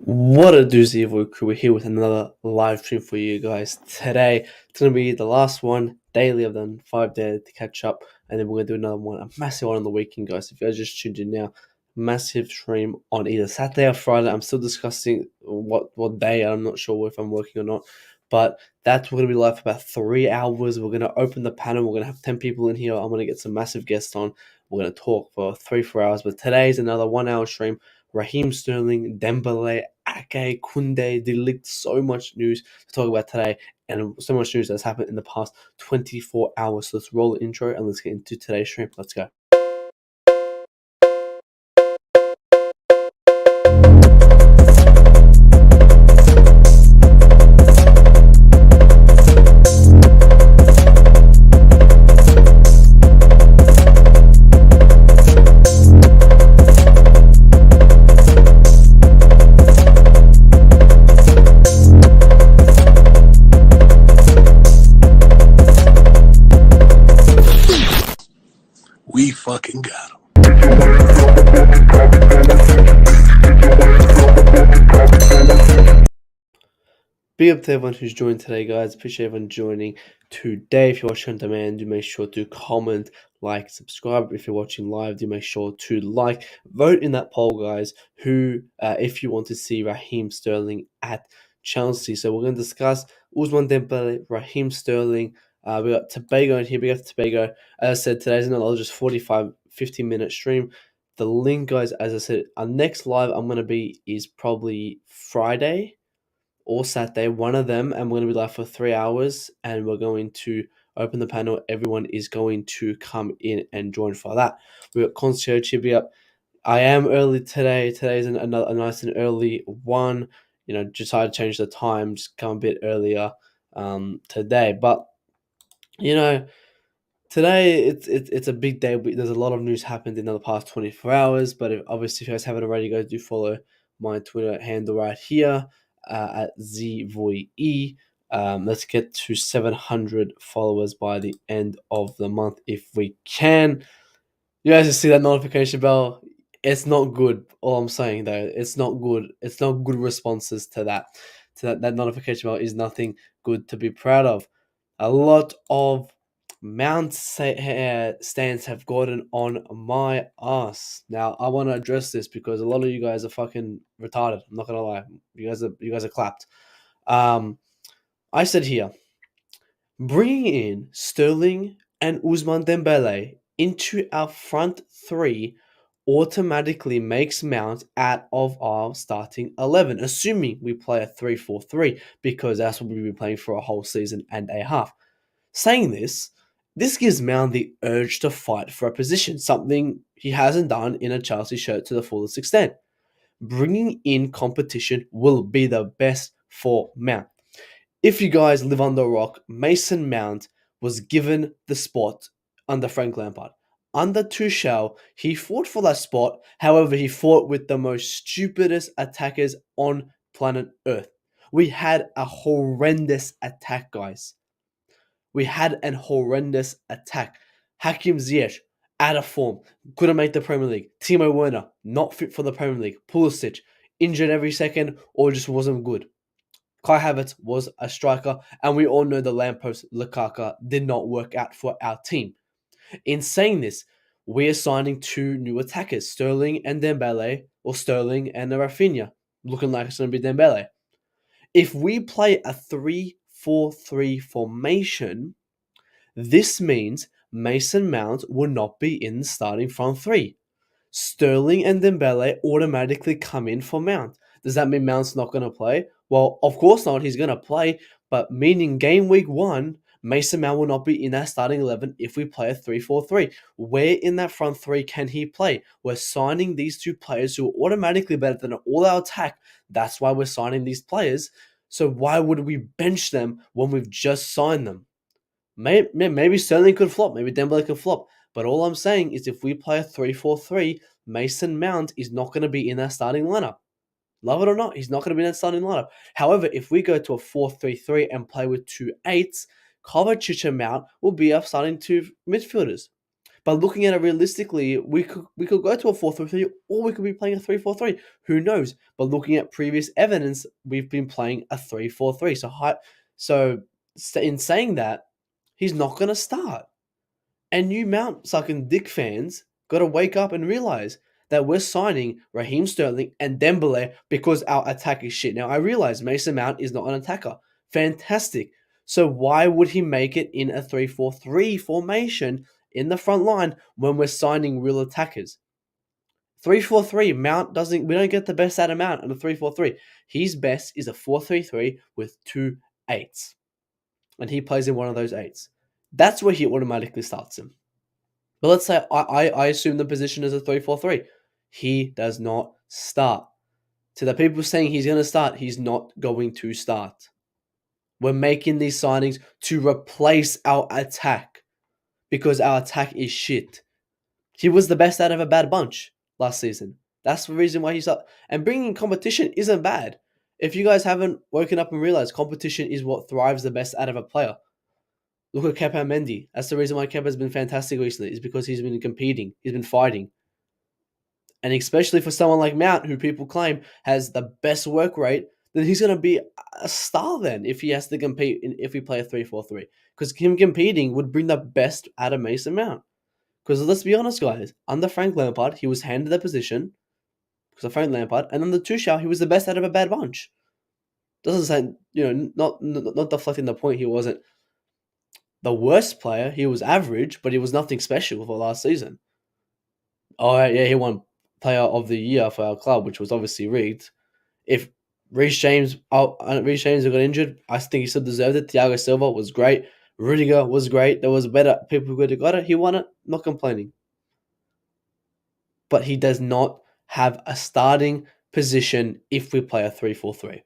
What a doozy of a crew. We're here with another live stream for you guys today. It's going to be the last one daily of them 5 days to catch up, and then we're going to do another one, a massive one on the weekend, guys. If you guys just tuned in now, massive stream on either Saturday or Friday. I'm still discussing what day. I'm not sure if I'm working or not, but that's going to be live for about 3 hours. We're going to open the panel. We're going to have 10 people in here. I'm going to get some massive guests on. We're going to talk for 3-4 hours, but today's another 1 hour stream. Raheem Sterling, Dembele, Ake, Kounde, De Ligt. So much news to talk about today, and so much news that's happened in the past 24 hours. So let's roll the intro and let's get into today's stream. Let's go. We fucking got him. Big up to everyone who's joined today, guys. Appreciate everyone joining today. If you're watching on demand, do make sure to comment, like, subscribe. If you're watching live, do make sure to like, vote in that poll, guys. Who, if you want to see Raheem Sterling at Chelsea. So we're going to discuss Ousmane Dembele, Raheem Sterling. We got Tobago in here. We got Tobago. As I said, today's another just 50-minute stream. The link, guys, as I said, our next live I'm going to be is probably Friday or Saturday, one of them, and we're going to be live for 3 hours, and we're going to open the panel. Everyone is going to come in and join for that. We got Concierge here. I am early today. Today's a nice and early one. Decided to change the time, just come a bit earlier today. But today it's a big day. There's a lot of news happened in the past 24 hours. But obviously, if you guys haven't already, go do follow my Twitter handle right here at ZVoye. Let's get to 700 followers by the end of the month if we can. You guys just see that notification bell. It's not good. All I'm saying though, it's not good. It's not good responses to that. That notification bell is nothing good to be proud of. A lot of Mount stands have gotten on my ass. Now I want to address this because a lot of you guys are fucking retarded. I'm not gonna lie. You guys are clapped. I said here, bringing in Sterling and Ousmane Dembele into our front three automatically makes Mount out of our starting 11, assuming we play a 3-4-3, because that's what we've been playing for a whole season and a half. Saying this gives Mount the urge to fight for a position, something he hasn't done in a Chelsea shirt to the fullest extent. Bringing in competition will be the best for Mount. If you guys live under a rock, Mason Mount was given the spot under Frank Lampard. Under Tuchel, he fought for that spot. However, he fought with the most stupidest attackers on planet Earth. We had a horrendous attack, guys. We had an horrendous attack. Hakim Ziyech, out of form, couldn't make the Premier League. Timo Werner, not fit for the Premier League. Pulisic, injured every second or just wasn't good. Kai Havertz was a striker, and we all know the lamppost Lukaku did not work out for our team. In saying this, we are signing two new attackers, Sterling and Dembele, or Sterling and Rafinha, looking like it's going to be Dembele. If we play a 3-4-3 formation, this means Mason Mount will not be in the starting front three. Sterling and Dembele automatically come in for Mount. Does that mean Mount's not going to play? Well, of course not. He's going to play, but meaning game week 1, Mason Mount will not be in that starting 11 if we play a 3-4-3. Where in that front three can he play? We're signing these two players who are automatically better than all our attack. That's why we're signing these players. So why would we bench them when we've just signed them? Maybe Sterling could flop. Maybe Dembele could flop. But all I'm saying is if we play a 3-4-3, Mason Mount is not going to be in that starting lineup. Love it or not, he's not going to be in that starting lineup. However, if we go to a 4-3-3 and play with 2 8s, Kovacic and Mount will be our starting two midfielders. But looking at it realistically, we could go to a 4-3-3, or we could be playing a 3-4-3. Who knows? But looking at previous evidence, we've been playing a 3-4-3. So in saying that, he's not going to start. And you Mount sucking dick fans got to wake up and realize that we're signing Raheem Sterling and Dembele because our attack is shit. Now, I realize Mason Mount is not an attacker. Fantastic. So why would he make it in a 3-4-3 formation in the front line when we're signing real attackers? 3-4-3, Mount doesn't. We don't get the best out of Mount in a 3-4-3. His best is a 4-3-3 with 2 8s. And he plays in one of those 8s. That's where he automatically starts him. But let's say I assume the position is a 3-4-3. He does not start. To the people saying he's going to start, he's not going to start. We're making these signings to replace our attack because our attack is shit. He was the best out of a bad bunch last season. That's the reason why he's up. And bringing competition isn't bad. If you guys haven't woken up and realized competition is what thrives the best out of a player. Look at Kepa Mendy. That's the reason why Kepa's been fantastic recently, is because he's been competing. He's been fighting. And especially for someone like Mount, who people claim has the best work rate, then he's going to be a star then if he has to compete, if we play a 3-4-3. Because him competing would bring the best out of Mason Mount. Because let's be honest, guys, under Frank Lampard, he was handed the position because of Frank Lampard, and under Tuchel, he was the best out of a bad bunch. Doesn't say, not deflecting the point, he wasn't the worst player. He was average, but he was nothing special for last season. Oh yeah, he won Player of the Year for our club, which was obviously rigged. If Reece James got injured, I think he still deserved it. Thiago Silva was great. Rudiger was great. There was better people who could have got it. He won it. Not complaining. But he does not have a starting position if we play a 3-4-3.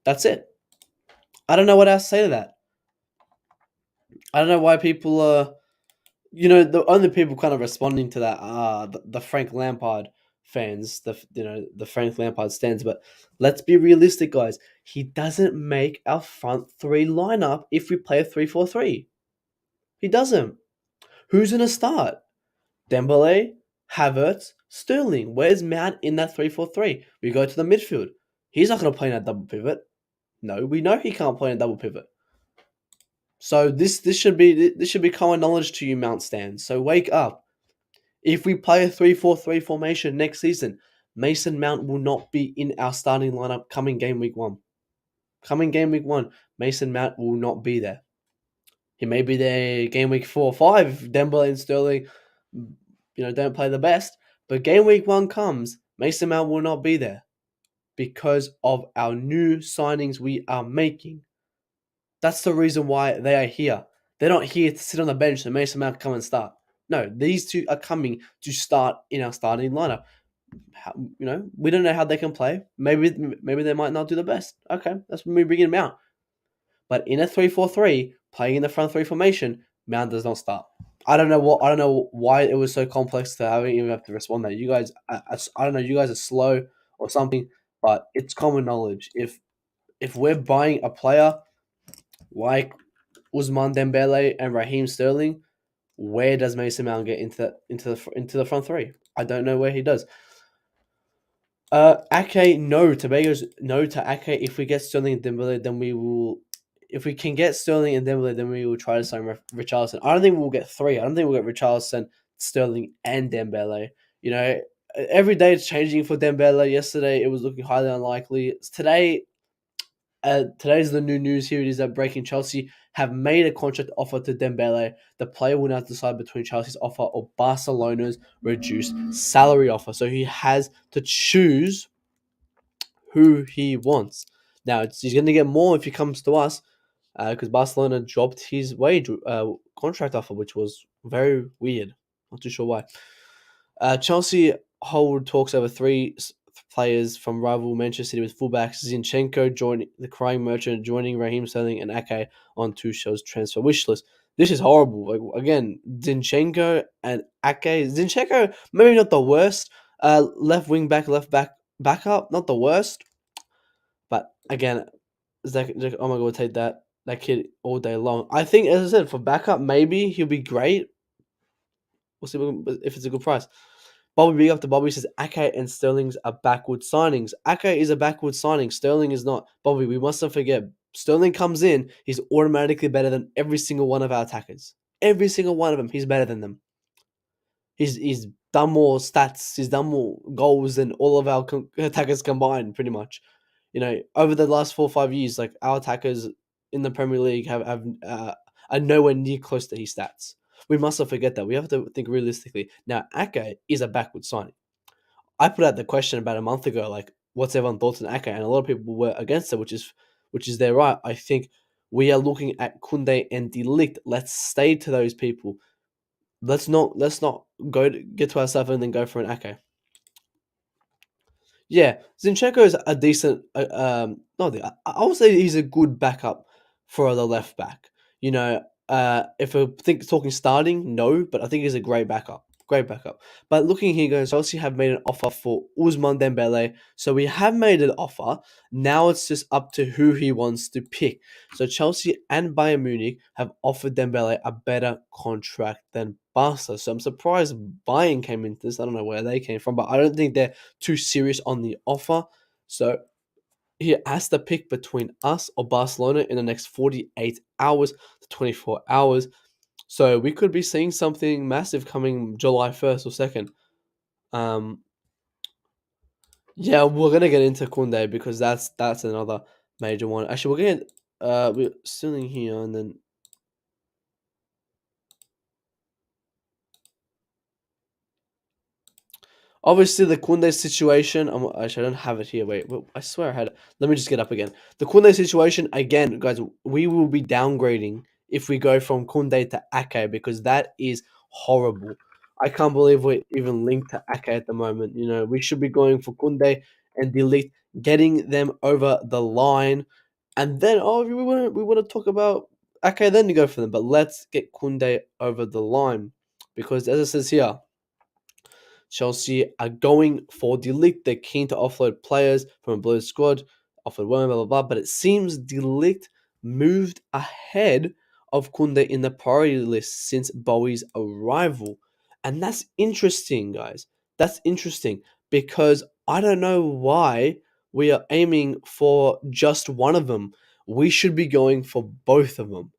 That's it. I don't know what else to say to that. I don't know why people are, the only people kind of responding to that are the Frank Lampard fans, the Frank Lampard stands. But let's be realistic, guys. He doesn't make our front three lineup if we play a 3-4-3. He doesn't. Who's going to start? Dembele, Havertz, Sterling. Where's Mount in that 3-4-3? We go to the midfield. He's not going to play in that double pivot. No, we know he can't play in a double pivot. So this should be common knowledge to you, Mount stands. So wake up. If we play a 3-4-3 formation next season, Mason Mount will not be in our starting lineup coming game week 1. Coming game week 1, Mason Mount will not be there. He may be there game week 4 or 5 if Dembele and Sterling, don't play the best. But game week 1 comes, Mason Mount will not be there because of our new signings we are making. That's the reason why they are here. They're not here to sit on the bench and Mason Mount come and start. No, these two are coming to start in our starting lineup. We don't know how they can play. Maybe they might not do the best. Okay, that's when we bring them out. But in a 3-4-3, playing in the front three formation, Mount does not start. I don't know why it was so complex to even have to respond that. You guys, I don't know. You guys are slow or something, but it's common knowledge. If we're buying a player like Ousmane Dembele and Raheem Sterling, where does Mason Mount get into the front three? I don't know where he does. Ake, no. Tobago's no to Ake. If we get Sterling and Dembele, then we will. If we can get Sterling and Dembele, then we will try to sign Richarlison. I don't think we'll get 3. I don't think we'll get Richarlison, Sterling, and Dembele. Every day it's changing for Dembele. Yesterday it was looking highly unlikely. Today's the new news. Here it is that breaking Chelsea have made a contract offer to Dembele. The player will now decide between Chelsea's offer or Barcelona's reduced salary offer. So he has to choose who he wants. Now, he's going to get more if he comes to us because Barcelona dropped his wage contract offer, which was very weird. Not too sure why. Chelsea hold talks over 3 players from rival Manchester City with fullbacks Zinchenko joining the crying merchant, joining Raheem Sterling and Ake on Tuchel's transfer wish list. This is horrible. Again, Zinchenko and Ake. Zinchenko, maybe not the worst. Left wing back, left backup, not the worst. But again, Zach, oh my god, we'll take that kid all day long. I think, as I said, for backup, maybe he'll be great. We'll see if it's a good price. Bobby, big up to Bobby, says Ake and Sterling's are backward signings. Ake is a backward signing. Sterling is not. Bobby, we mustn't forget. Sterling comes in, he's automatically better than every single one of our attackers. Every single one of them, he's better than them. He's done more stats. He's done more goals than all of our attackers combined, pretty much. Over the last 4 or 5 years, like our attackers in the Premier League are nowhere near close to his stats. We mustn't forget that. We have to think realistically. Now, Ake is a backward signing. I put out the question about a month ago, like, what's everyone's thoughts on Ake? And a lot of people were against it, which is their right. I think we are looking at Kounde and De Ligt. Let's stay to those people. Let's not get to ourselves and then go for an Ake. Yeah, Zinchenko is a decent. Not I would say he's a good backup for the left back. If I think talking starting, no, but I think he's a great backup. Great backup. But looking here, guys, Chelsea have made an offer for Ousmane Dembele. So we have made an offer. Now it's just up to who he wants to pick. So Chelsea and Bayern Munich have offered Dembele a better contract than Barca. So I'm surprised Bayern came into this. I don't know where they came from, but I don't think they're too serious on the offer. So he has to pick between us or Barcelona in the next 48 hours to 24 hours. So we could be seeing something massive coming July 1st or 2nd. Yeah, we're gonna get into Kounde because that's another major one. Actually, we're still in here and then obviously the Kounde situation. Actually, I don't have it here. Wait, I swear I had it. Let me just get up again. The Kounde situation again, guys. We will be downgrading if we go from Kounde to Ake because that is horrible. I can't believe we're even linked to Ake at the moment. We should be going for Kounde and De Ligt, getting them over the line, and then we want to talk about Ake then to go for them. But let's get Kounde over the line because as it says here. Chelsea are going for De Ligt. They're keen to offload players from a blue squad, offered one, blah, blah, blah. But it seems De Ligt moved ahead of Kounde in the priority list since Bowie's arrival. And that's interesting, guys. That's interesting because I don't know why we are aiming for just one of them. We should be going for both of them.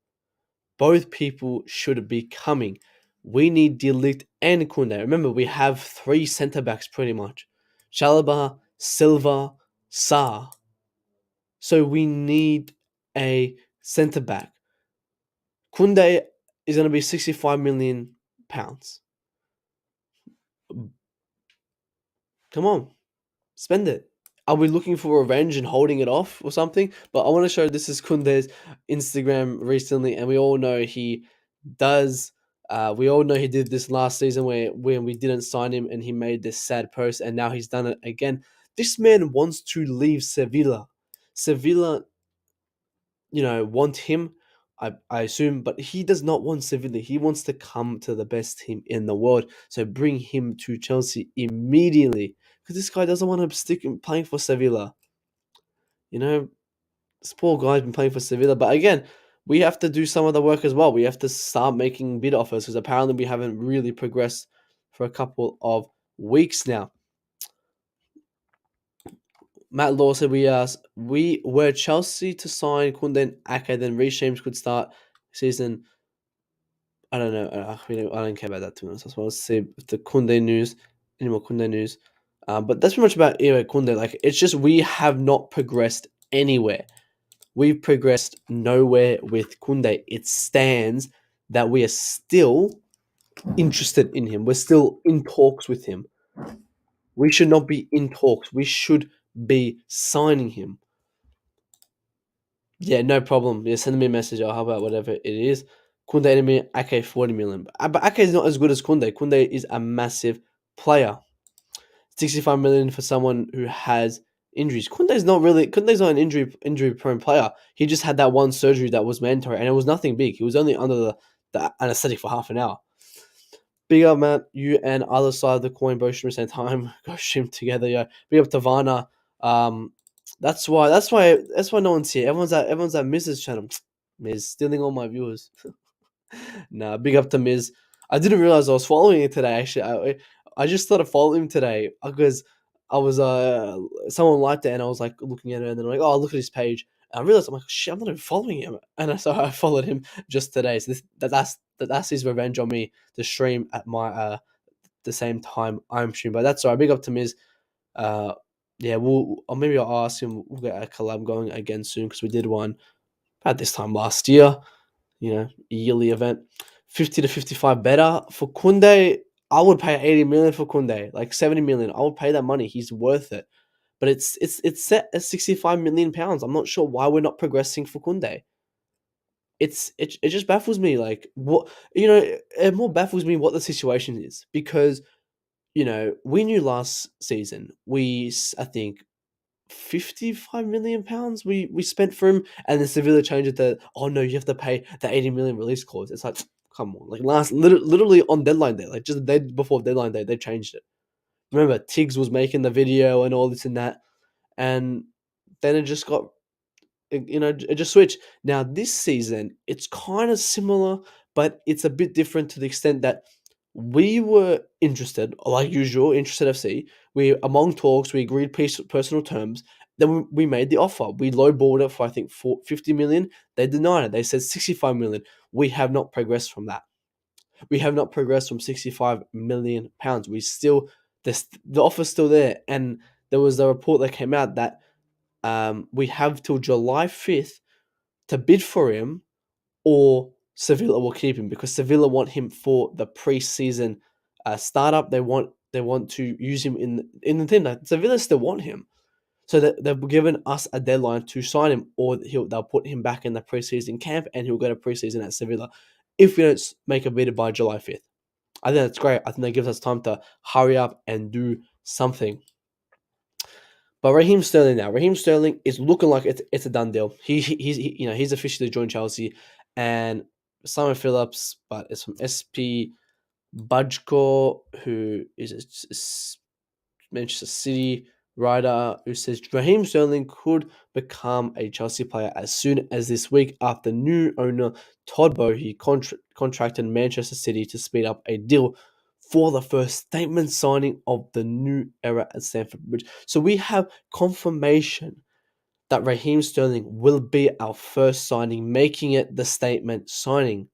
Both people should be coming. We need De Ligt and Kounde. Remember, we have three centre backs pretty much. Chalobah, Silva, Sarr. So we need a centre back. Kounde is going to be £65 million. Come on, spend it. Are we looking for revenge and holding it off or something? But I want to show this is Kounde's Instagram recently, and we all know he does. We all know he did this last season when we didn't sign him, and he made this sad post, and now he's done it again. This man wants to leave Sevilla. Sevilla, want him. I assume, but he does not want Sevilla. He wants to come to the best team in the world. So bring him to Chelsea immediately because this guy doesn't want to stick in playing for Sevilla. This poor guy's been playing for Sevilla, but again, we have to do some of the work as well. We have to start making bid offers because apparently we haven't really progressed for a couple of weeks now. Matt Law said we were Chelsea to sign Kounde and Ake, then Reece James could start season. I don't know. I don't care about that too much. I want to see if the Kounde news, any more Kounde news. But that's pretty much about Kounde. Like it's just we have not progressed anywhere. We've progressed nowhere with Kounde. It stands that we are still interested in him. We're still in talks with him. We should not be in talks. We should be signing him. Yeah, no problem. Yeah, send me a message or how about whatever it is. Kounde enemy, Ake 40 million. But Ake is not as good as Kounde. Kounde is a massive player. 65 million for someone who has injuries. Kounde's not an injury prone player. He just had that one surgery that was mandatory and it was nothing big. He was only under the anesthetic for half an hour. Big up, man. You and other side of the coin both stream at the same time. Go stream together, yeah. Big up to Varna. That's why no one's here. Everyone's at Miz's channel. Miz stealing all my viewers. Nah, big up to Miz. I didn't realize I was following it today. Actually, I just started following him today because I was someone liked it and I was like looking at it and then I'm like, oh, look at his page. And I realized I'm like, shit, I'm not even following him, and so I followed him just today. So that's his revenge on me to stream at my the same time I'm streaming. But that's all right. Big up to Miz. Uh, yeah, or maybe I'll ask him. We'll get a collab going again soon because we did one at this time last year. A yearly event. 50 to 55 better for Kounde. I would pay 80 million for Kounde, like 70 million. I would pay that money. He's worth it. But it's set at 65 million pounds. I'm not sure why we're not progressing for Kounde. It just baffles me. Like what it more baffles me what the situation is because we knew last season I think 55 million pounds we spent for him, and then Sevilla changed it to, oh no, you have to pay the 80 million release clause. It's like, come on, like literally on deadline day, like just the day before deadline day, they changed it. Remember, Tiggs was making the video and all this and that, and then it just got, it just switched. Now this season, it's kind of similar, but it's a bit different to the extent that we were interested, like usual, interested FC. We among talks, we agreed personal terms. Then we made the offer. We lowballed it for I think 50 million. They denied it. They said 65 million. We have not progressed from that. We have not progressed from 65 million pounds. We still the offer's still there, and there was a report that came out that we have till July 5th to bid for him, or Sevilla will keep him because Sevilla want him for the preseason startup. They want to use him in the team. Like, Sevilla still want him, so that they've given us a deadline to sign him, or they'll put him back in the preseason camp and he'll go to preseason at Sevilla if we don't make a bid by July 5th. I think that's great. I think that gives us time to hurry up and do something. But Raheem Sterling now. Raheem Sterling is looking like it's a done deal. He's officially joined Chelsea, and Simon Phillips, but it's from SP Bajko, who is a Manchester City writer, who says Raheem Sterling could become a Chelsea player as soon as this week after new owner Todd Boehly contracted Manchester City to speed up a deal for the first statement signing of the new era at Stamford Bridge. So we have confirmation that Raheem Sterling will be our first signing, making it the statement signing.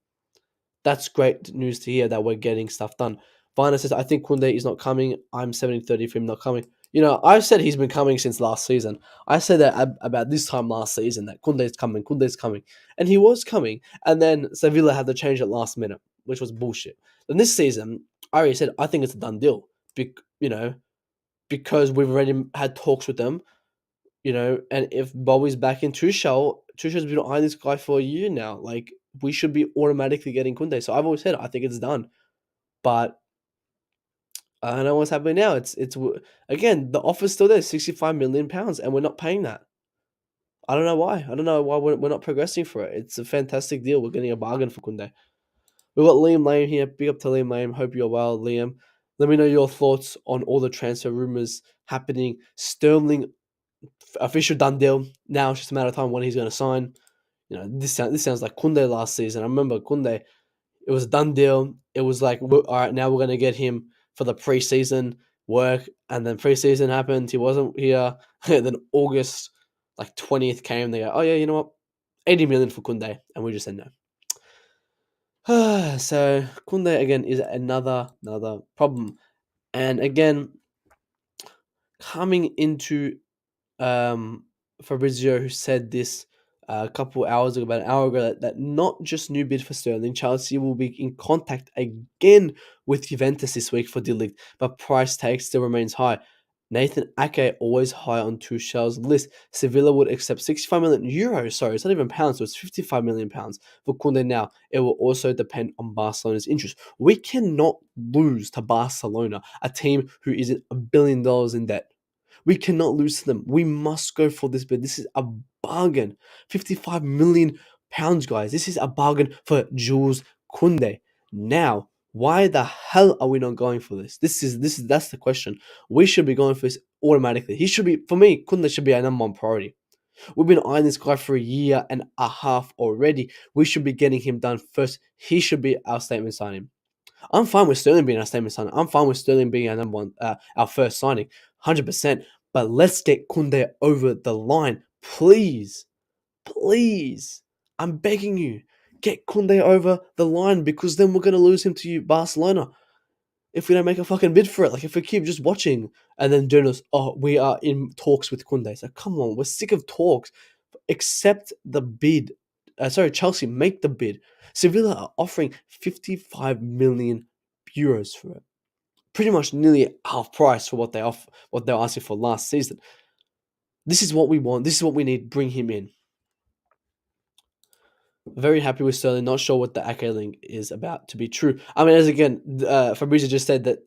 That's great news to hear that we're getting stuff done. Vina says, I think Kounde is not coming. I'm 70-30 for him not coming. I've said he's been coming since last season. I said that about this time last season, that Kounde's coming. And he was coming. And then Sevilla had to change it last minute, which was bullshit. Then this season, I already said, I think it's a done deal. Because we've already had talks with them, and if Bowie's back in Tuchel's been eyeing this guy for a year now. Like, we should be automatically getting Kounde. So I've always said I think it's done. But I don't know what's happening now. It's again, the offer's still there, 65 million pounds, and we're not paying that. I don't know why. I don't know why we're not progressing for it. It's a fantastic deal. We're getting a bargain for Kounde. We've got Liam Lane here. Big up to Liam Lane. Hope you're well, Liam. Let me know your thoughts on all the transfer rumors happening. Sterling, official done deal. Now it's just a matter of time when he's going to sign. This sounds like Kounde last season. I remember Kounde. It was a done deal. It was like, all right, now we're going to get him for the preseason work. And then preseason happened. He wasn't here. And then August, like 20th came. They go, oh, yeah, you know what? 80 million for Kounde. And we just said no. So Kounde, again, is another problem. And again, coming into Fabrizio, who said this a couple hours ago, about an hour ago, that not just new bid for Sterling, Chelsea will be in contact again with Juventus this week for De Ligt, but price tag still remains high. Nathan Ake always high on Tuchel's list. Sevilla would accept 65 million euros. Sorry, it's not even pounds, so it's 55 million pounds for Kounde now. It will also depend on Barcelona's interest. We cannot lose to Barcelona, a team who is $1 billion in debt. We cannot lose to them. We must go for this bid. This is a bargain. 55 million pounds, guys. This is a bargain for Jules Kounde. Now, why the hell are we not going for this? That's the question. We should be going for this automatically. He should be, for me, Kounde should be our number one priority. We've been eyeing this guy for a year and a half already. We should be getting him done first. He should be our statement signing. I'm fine with Sterling being our statement signing. I'm fine with Sterling being our number one, our first signing, 100%. But let's get Kounde over the line, please, please. I'm begging you, get Kounde over the line because then we're gonna lose him to Barcelona if we don't make a fucking bid for it. Like if we keep just watching and then journalists, oh, we are in talks with Kounde. So come on, we're sick of talks. Accept the bid. Chelsea, make the bid. Sevilla are offering 55 million euros for it. Pretty much nearly half price for what they were asking for last season. This is what we want. This is what we need. Bring him in. Very happy with Sterling. Not sure what the Ake link is about to be true. I mean, as again, Fabrizio just said that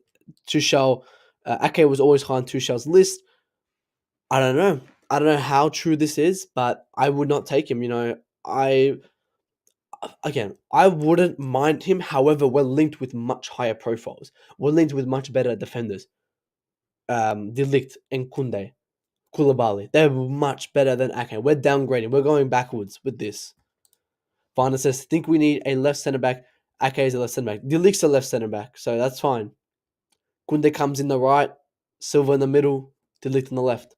Tuchel, Ake was always high on Tuchel's list. I don't know. I don't know how true this is, but I would not take him. I wouldn't mind him. However, we're linked with much higher profiles. We're linked with much better defenders. De Ligt and Kounde, Koulibaly. They're much better than Ake. We're downgrading. We're going backwards with this. Varner says, think we need a left centre back. Ake is a left centre back. De Ligt's a left centre back, so that's fine. Kounde comes in the right, Silva in the middle, De Ligt on the left.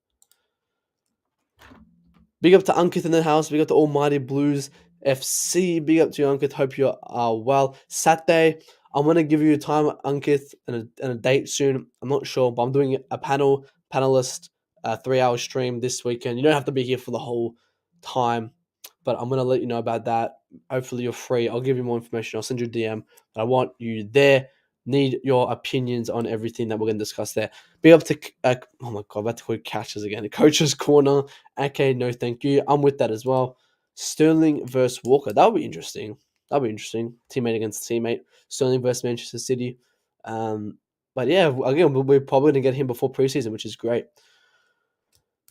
Big up to Ankit in the house. Big up to Almighty Blues FC. Big up to you, Ankit. Hope you are well. Saturday, I'm going to give you a time, Ankit, and a date soon. I'm not sure, but I'm doing a panelist 3-hour stream this weekend. You don't have to be here for the whole time, but I'm going to let you know about that. Hopefully you're free. I'll give you more information. I'll send you a DM. I want you there. Need your opinions on everything that we're going to discuss there. Big up to, oh my God, I'm about to call you catches again. The Coach's Corner. Okay, no thank you. I'm with that as well. Sterling versus Walker. That would be interesting. Teammate against teammate. Sterling versus Manchester City. But yeah, again, we're probably going to get him before preseason, which is great.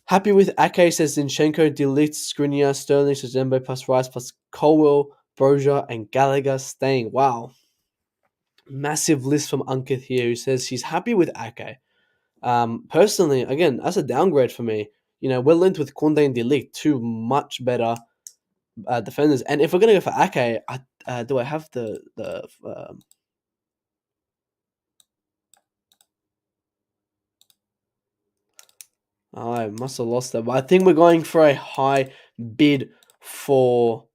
Happy with Ake, says Zinchenko, De Ligt, Skriniar, Sterling, Dembele plus Rice plus Colwell, Broja, and Gallagher staying. Wow. Massive list from Ankit here who says he's happy with Ake. Personally, again, that's a downgrade for me. We're linked with Kounde and De Ligt, two much better defenders. And if we're going to go for Ake, do I have the I must have lost that. But I think we're going for a high bid for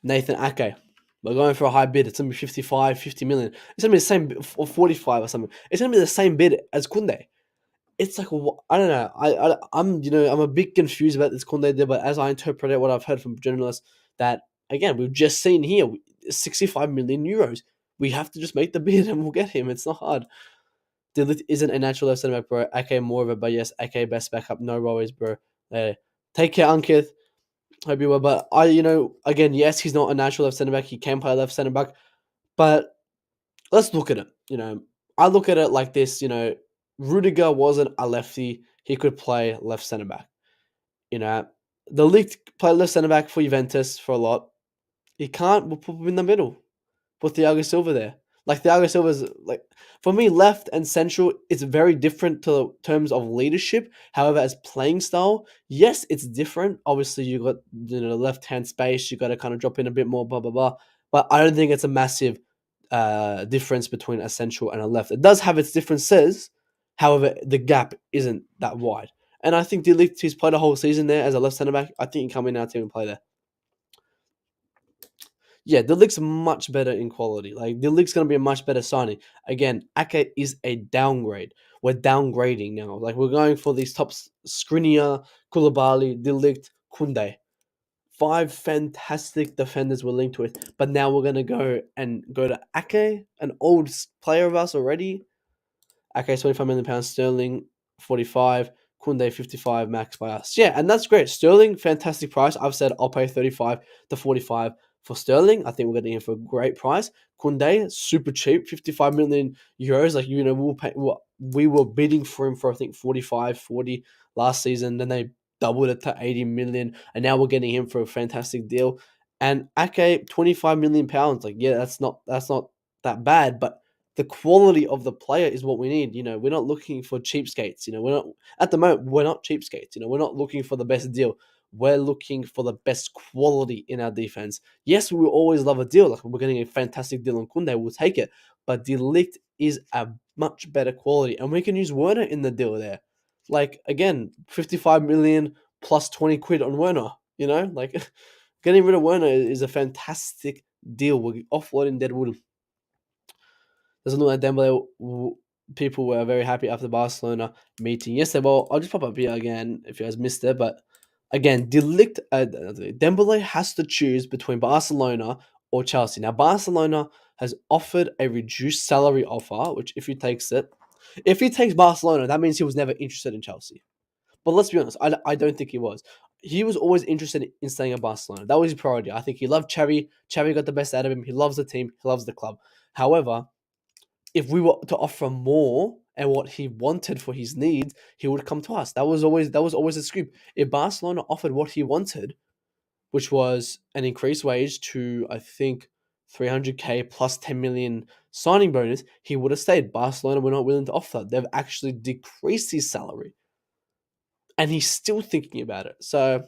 Nathan Ake. We're going for a high bid. It's going to be 55, 50 million. It's going to be the same, or 45 or something. It's going to be the same bid as Kounde. It's like, I don't know. I'm a bit confused about this Kounde deal, but as I interpret it, what I've heard from journalists, that, again, we've just seen here, 65 million euros. We have to just make the bid and we'll get him. It's not hard. De Ligt isn't a natural left centre back, bro. Ake more of it, but yes, Ake best backup. No worries, bro. Take care, Ankith. Hope you well. But again, yes, he's not a natural left centre back. He can play left centre back. But let's look at it. I look at it like this. Rudiger wasn't a lefty. He could play left centre back. De Ligt played left centre back for Juventus for a lot. He can't. We'll put him in the middle. Put Thiago Silva there. Like Thiago Silva's for me, left and central, it's very different to terms of leadership. However, as playing style, yes, it's different. Obviously, you got left hand space. You got to kind of drop in a bit more, blah blah blah. But I don't think it's a massive difference between a central and a left. It does have its differences. However, the gap isn't that wide. And I think De Ligt, he's played a whole season there as a left centre back. I think he can come in our team and play there. Yeah, De Ligt's much better in quality. Like, De Ligt's going to be a much better signing. Again, Ake is a downgrade. We're downgrading now. Like, we're going for these top Skriniar, Koulibaly, De Ligt, Kounde. 5 fantastic defenders we're linked with. But now we're going to go to Ake, an old player of us already. Ake, £25 million. Sterling, 45. Kounde, 55 max by us. Yeah, and that's great. Sterling, fantastic price. I've said I'll pay 35 to 45 for Sterling. I think we're getting him for a great price. Kounde, super cheap, 55 million euros. Like, we were bidding for him for, I think, 45, 40 last season. Then they doubled it to 80 million. And now we're getting him for a fantastic deal. And Ake, 25 million pounds. Like, yeah, that's not that bad. But the quality of the player is what we need. We're not looking for cheapskates. We're not, at the moment, we're not cheapskates. We're not looking for the best deal. We're looking for the best quality in our defense. Yes, we will always love a deal. Like, we're getting a fantastic deal on Kounde, we'll take it. but De Ligt is a much better quality, and we can use Werner in the deal there. Like again, 55 million plus 20 quid on Werner. You know, like getting rid of Werner is a fantastic deal. We're offloading Deadwood. Doesn't look like Dembele. People were very happy after the Barcelona meeting yesterday. Well, I'll just pop up here again if you guys missed it. But again, Dembele has to choose between Barcelona or Chelsea. Now, Barcelona has offered a reduced salary offer, which if he takes Barcelona, that means he was never interested in Chelsea. But let's be honest, I don't think he was. He was always interested in staying at Barcelona. That was his priority. I think he loved Xavi. Xavi got the best out of him. He loves the team. He loves the club. However, if we were to offer more and what he wanted for his needs, he would come to us. That was always the script. If Barcelona offered what he wanted, which was an increased wage to I think 300k plus 10 million signing bonus, he would have stayed. Barcelona were not willing to offer. They've actually decreased his salary, and he's still thinking about it. So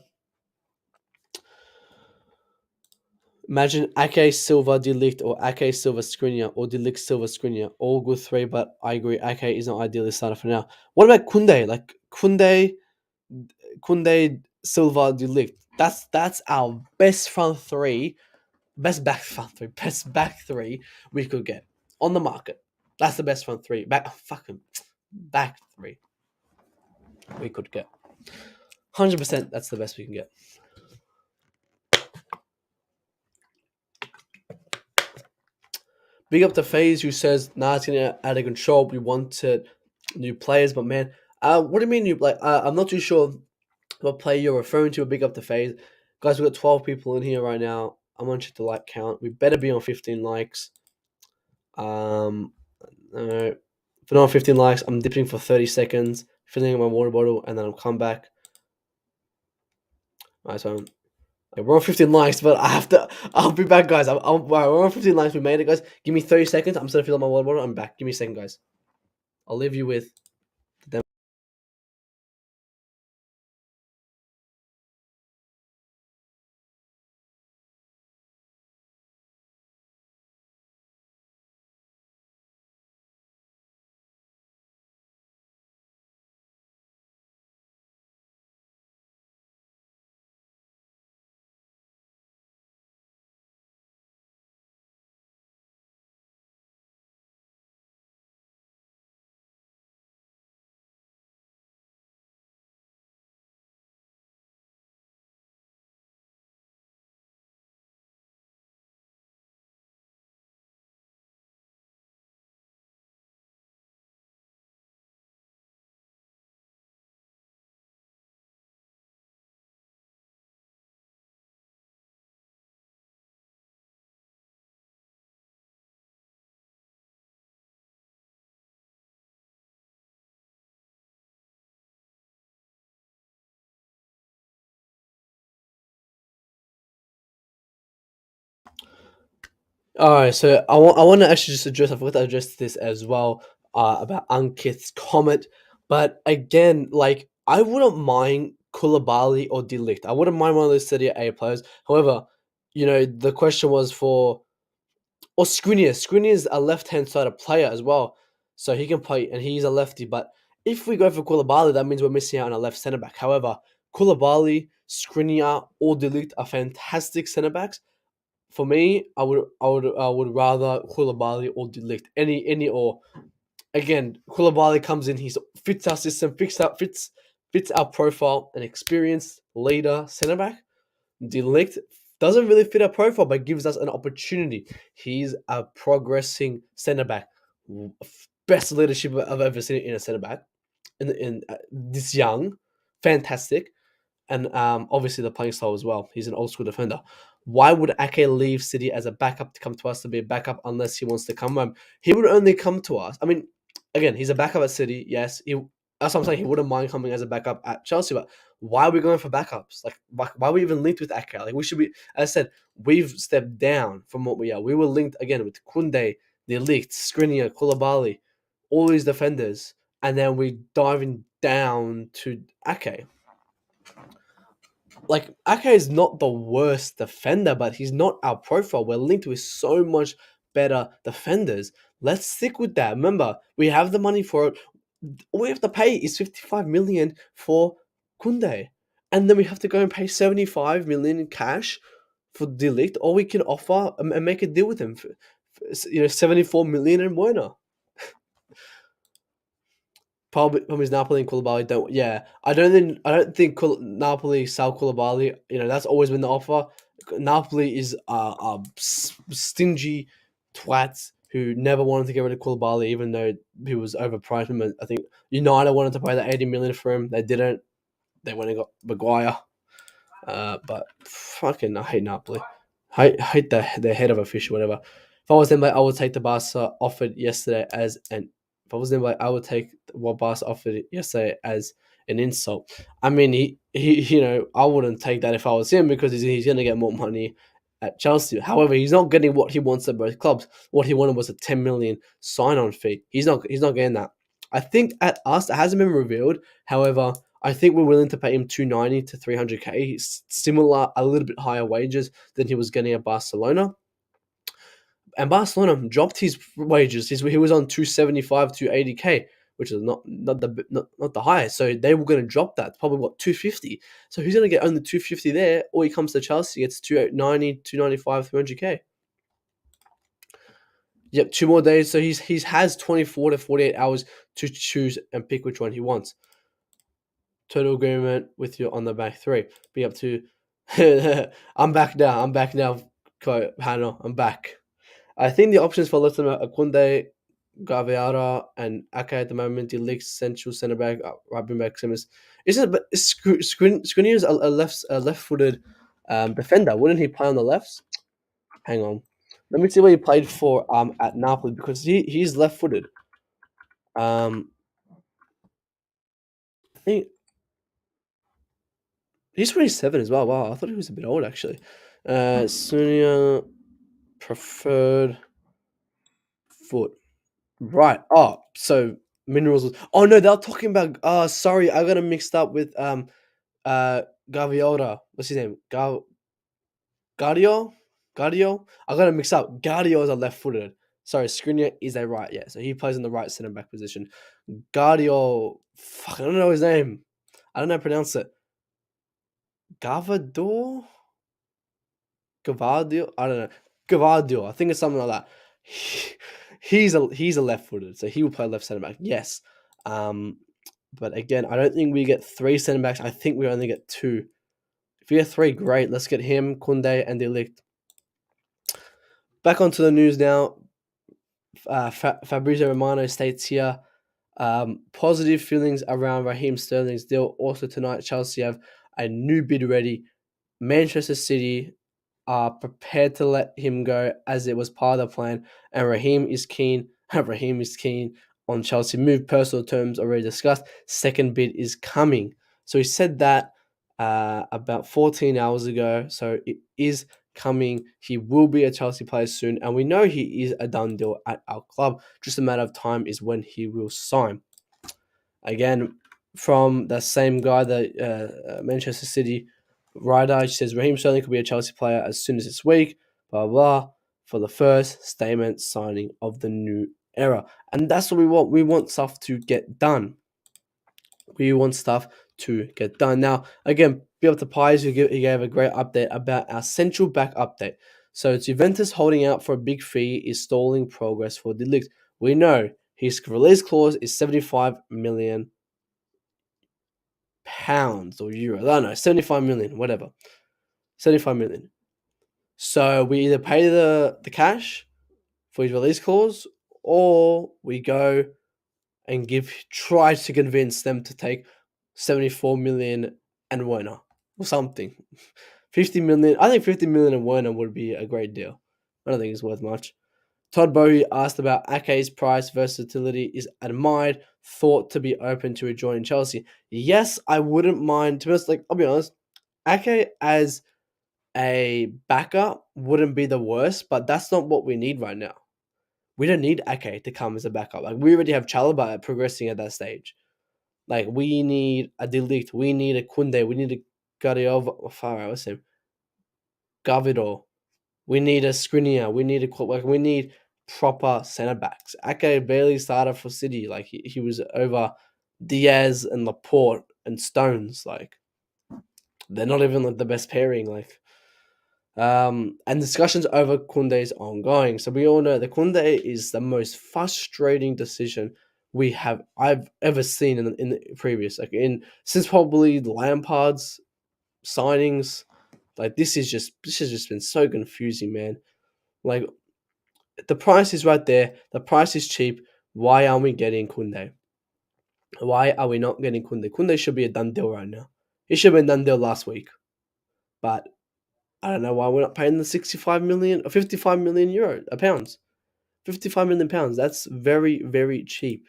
imagine Ake, Silva, De Ligt, or Ake, Silva, Skriniar, or De Ligt, Silva, Skriniar. All good three, but I agree. Ake is not ideally started for now. What about Kounde? Like Kounde, Silva, De Ligt. That's our best front three, best back three we could get on the market. That's the best front three. Back three we could get. 100%. That's the best we can get. Big up to FaZe who says, nah, it's gonna out of control. We wanted new players, but man, what do you mean I'm not too sure what player you're referring to. Big up to FaZe. Guys, we've got 12 people in here right now. I'm gonna check the like count. We better be on 15 likes. If we're not on 15 likes, I'm dipping for 30 seconds, filling my water bottle, and then I'll come back. Alright, so we're on 15 likes, but I'll be back, guys. We're on 15 likes. We made it, guys. Give me 30 seconds. I'm still filling my water bottle. I'm back. Give me a second, guys. I'll leave you with them. All right, so I want to actually just address. I forgot to address this as well about Ankith's comment, but again, like I wouldn't mind Koulibaly or De Ligt. I wouldn't mind one of those Serie A players. However, the question was for or Skriniar. Skriniar is a left-hand sided player as well, so he can play, and he's a lefty. But if we go for Koulibaly, that means we're missing out on a left centre back. However, Koulibaly, Skriniar, or De Ligt are fantastic centre backs. For me, I would rather Koulibaly or De Ligt. Any or again, Koulibaly comes in, he fits our system, fits our profile, an experienced leader centre back. De Ligt doesn't really fit our profile, but gives us an opportunity. He's a progressing centre back, best leadership I've ever seen in a centre back. In this young, fantastic. And obviously the playing style as well. He's an old school defender. Why would Ake leave City as a backup to come to us to be a backup unless he wants to come home? He would only come to us. I mean, again, he's a backup at City. Yes, that's what I'm saying. He wouldn't mind coming as a backup at Chelsea. But why are we going for backups? Like, why are we even linked with Ake? Like, we should be. As I said, we've stepped down from what we are. We were linked again with Kounde, De Ligt, Skriniar, Koulibaly, all these defenders, and then we diving down to Ake. Like Ake is not the worst defender, but he's not our profile. We're linked with so much better defenders Let's stick with that. Remember, we have the money for it. All we have to pay is 55 million for Kounde. And then we have to go and pay 75 million in cash for De Ligt, or we can offer and make a deal with him for 74 million in Werner. Probably Napoli and Koulibaly don't. Yeah, I don't think Napoli sell Koulibaly. That's always been the offer. Napoli is stingy twats who never wanted to get rid of Koulibaly, even though he was overpriced. I think United wanted to pay the 80 million for him. They didn't. They went and got Maguire. But fucking, I hate Napoli. I hate the head of a fish or whatever. If I was them, I would take the Barca offered yesterday as an. If I was them, I would take what Barca offered yesterday as an insult. I mean, I wouldn't take that if I was him because he's going to get more money at Chelsea. However, he's not getting what he wants at both clubs. What he wanted was a 10 million sign-on fee. He's not getting that. I think at us, it hasn't been revealed. However, I think we're willing to pay him 290 to 300k, similar, a little bit higher wages than he was getting at Barcelona. And Barcelona dropped his wages. He was on 275, 280k, which is not the highest. So they were going to drop that, probably 250. So he's going to get only 250 there, or he comes to Chelsea, gets 290, 295, 300k. Yep, 2 more days. So he has 24 to 48 hours to choose and pick which one he wants. Total agreement with you on the back three. Be up to. I'm back now, Hannah. I'm back. I think the options for left are Kounde, Gaviara, and Ake at the moment. De Ligt, central centre back, right back. Simmons. Isn't it? But Skriniar is a left-footed defender. Wouldn't he play on the left? Hang on. Let me see what he played for at Napoli because he's left-footed. I think he's 27 as well. Wow, I thought he was a bit old actually. Sunia preferred foot. Right. Oh, so minerals. Oh no, they're talking about. Sorry, I got him mixed up with Gaviota. What's his name? Guardio. Guardio. I got him mixed up. Guardio is a left-footed. Sorry, Skriniar is a right. Yeah, so he plays in the right centre back position. Guardio. Fuck, I don't know his name. I don't know how to pronounce it. Gavadio. Gavadio. I don't know. Gavadio. I think it's something like that. He's a left-footed, so he will play left centre back. Yes, but again, I don't think we get 3 centre backs. I think we only get 2. If we get 3, great. Let's get him, Kounde, and De Ligt. Back onto the news now. Fabrizio Romano states here positive feelings around Raheem Sterling's deal. Also tonight, Chelsea have a new bid ready. Manchester City are prepared to let him go as it was part of the plan, and Raheem is keen on Chelsea move. Personal terms already discussed. Second bid is coming. So he said that about 14 hours ago. So it is coming. He will be a Chelsea player soon, and we know he is a done deal at our club. Just a matter of time is when he will sign. Again, from the same guy, the Manchester City writer, she says Raheem Sterling could be a Chelsea player as soon as this week, blah, blah, for the first statement signing of the new era. And that's what we want. We want stuff to get done. Now, again, be up to Pies, he gave a great update about our central back update. So Juventus holding out for a big fee is stalling progress for De Ligt. We know his release clause is 75 million pounds or euros. I don't know, 75 million, whatever. 75 million. So we either pay the cash for his release clause, or we go and try to convince them to take 74 million and Werner or something. 50 million. I think 50 million and Werner would be a great deal. I don't think it's worth much. Todd Bowie asked about Ake's price versatility is admired, thought to be open to rejoining Chelsea. Yes, I wouldn't mind. To be honest, I'll be honest, Ake as a backup wouldn't be the worst, but that's not what we need right now. We don't need Ake to come as a backup. We already have Chalobah progressing at that stage. We need a De Ligt, we need a Kounde, we need a Gavido, we need a Skriniar, we need proper centre backs. Ake barely started for City. Like he was over Diaz and Laporte and Stones. Like they're not even like the best pairing. Like and discussions over Kounde is ongoing. So we all know that Kounde is the most frustrating decision I've ever seen in the previous since probably Lampard's signings. Like this has just been so confusing, man. Like the price is right there. The price is cheap. Why aren't we getting Kounde? Why are we not getting Kounde? Kounde should be a done deal right now. It should have been done deal last week. But I don't know why we're not paying the 65 million or 55 million euro pounds. 55 million pounds. That's very, very cheap.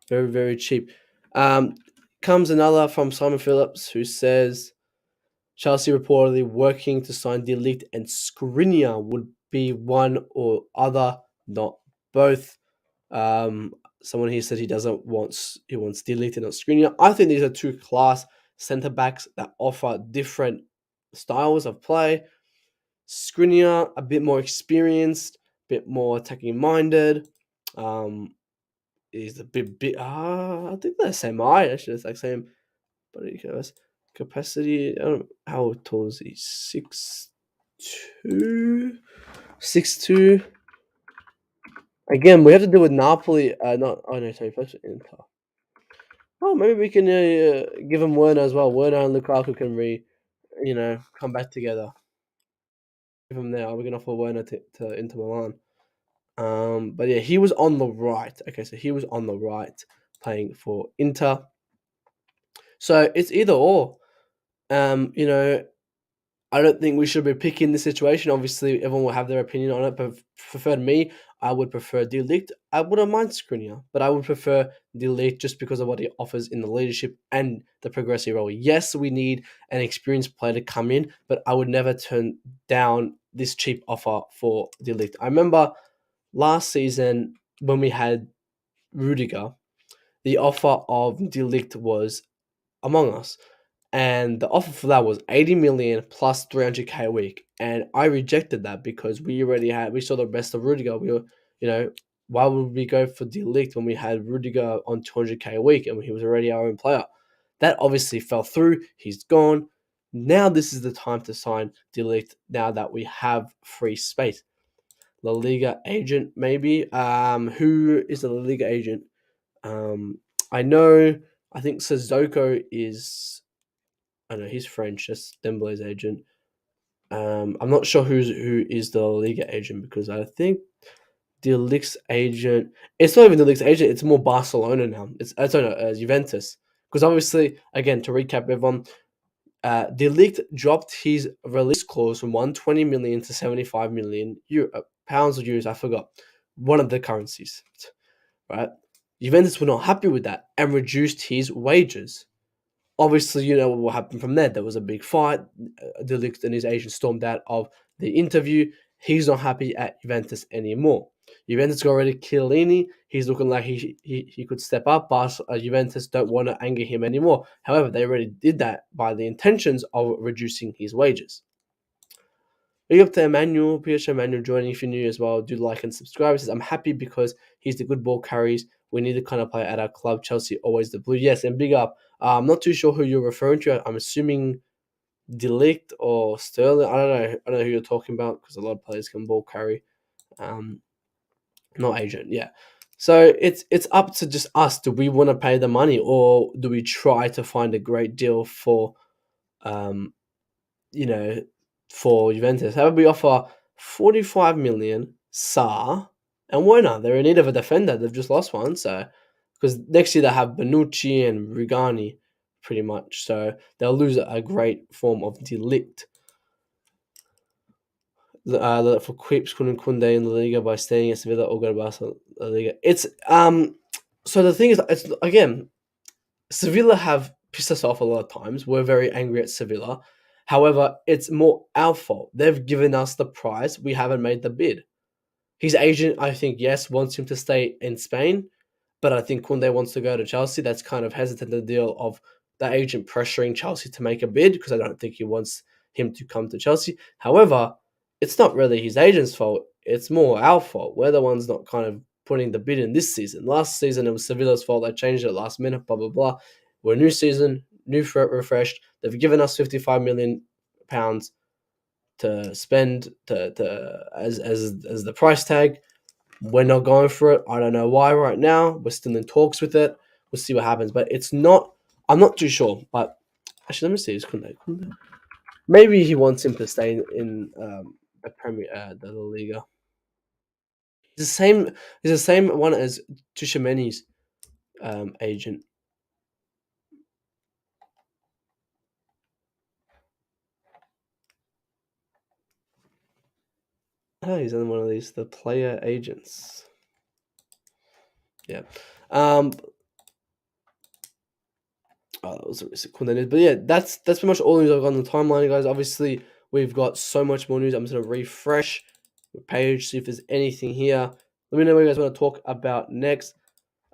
Very, very cheap. Comes another from Simon Phillips who says Chelsea reportedly working to sign De Ligt and Skriniar would be one or other, not both. Someone here said he wants De Ligt and not Skriniar. I think these are two class centre backs that offer different styles of play. Skriniar a bit more experienced, a bit more attacking minded. Is a bit. I think they're the same height. Actually, it's like same body capacity. I don't know how tall is he? 6'2". 6'2". Again, we have to deal with Napoli. Not. Oh no, sorry, first Inter. Oh, maybe we can give him Werner as well. Werner and Lukaku can come back together. Give him there. We can offer Werner to Inter Milan. But yeah, he was on the right. Okay, so he was on the right playing for Inter. So it's either or. I don't think we should be picking this situation. Obviously, everyone will have their opinion on it. But for me, I would prefer De Ligt. I wouldn't mind Skriniar, but I would prefer De Ligt just because of what he offers in the leadership and the progressive role. Yes, we need an experienced player to come in, but I would never turn down this cheap offer for De Ligt. I remember last season when we had Rudiger, the offer of De Ligt was Among Us. And the offer for that was 80 million plus 300k a week. And I rejected that because we saw the best of Rudiger. Why would we go for De Ligt when we had Rudiger on 200k a week and he was already our own player? That obviously fell through. He's gone. Now this is the time to sign De Ligt now that we have free space. La Liga agent, maybe. Who is the La Liga agent? I think Sissoko is. I know he's French. That's Dembele's agent. I'm not sure who is the La Liga agent because I think De Ligt's agent. It's not even De Ligt's agent. It's more Barcelona now. Juventus. Because obviously, again, to recap everyone, De Ligt dropped his release clause from 120 million to 75 million pounds or euros. I forgot one of the currencies. Right. Juventus were not happy with that and reduced his wages. Obviously, you know what happened from there. There was a big fight. De Ligt and his agent stormed out of the interview. He's not happy at Juventus anymore. Juventus got rid of Chiellini. He's looking like he could step up, but Juventus don't want to anger him anymore. However, they already did that by the intentions of reducing his wages. Big up to Emmanuel, PH Emmanuel joining if you're new as well. Do like and subscribe. He says, I'm happy because he's the good ball carries. We need the kind of player at our club. Chelsea, always the blue. Yes, and big up. I'm not too sure who you're referring to. I'm assuming De Ligt or Sterling. I don't know. I don't know who you're talking about because a lot of players can ball carry. Not agent, yeah. So it's up to just us. Do we want to pay the money or do we try to find a great deal for for Juventus? How about we offer 45 million, Sarr, and Werner? They're in need of a defender. They've just lost one, so because next year they have Bonucci and Rigani, pretty much. So they'll lose a great form of De Ligt. For Quips, Kounde in the Liga by staying at Sevilla or go to Barcelona La Liga. It's So the thing is, it's again, Sevilla have pissed us off a lot of times. We're very angry at Sevilla. However, it's more our fault. They've given us the price. We haven't made the bid. His agent, I think, yes, wants him to stay in Spain, but I think Kounde wants to go to Chelsea. That's kind of hesitant the deal of the agent pressuring Chelsea to make a bid because I don't think he wants him to come to Chelsea. However, it's not really his agent's fault. it's more our fault. We're the ones not kind of putting the bid in this season. Last season, it was Sevilla's fault. They changed it last minute, blah, blah, blah. We're a new season, new refreshed. They've given us £55 million to spend as the price tag. We're not going for it. I don't know why right now. We're still in talks with it. We'll see what happens. But it's not. I'm not too sure. But actually, let me see. Is Kounde? Maybe he wants him to stay in the Premier, the La Liga. He's the same. He's the same one as Tuchemani's agent. Oh, he's on one of these, the player agents. Yeah. Oh, that was Kounde. But yeah, that's pretty much all the news I've got on the timeline, guys. Obviously, we've got so much more news. I'm just gonna refresh the page, see if there's anything here. Let me know what you guys want to talk about next.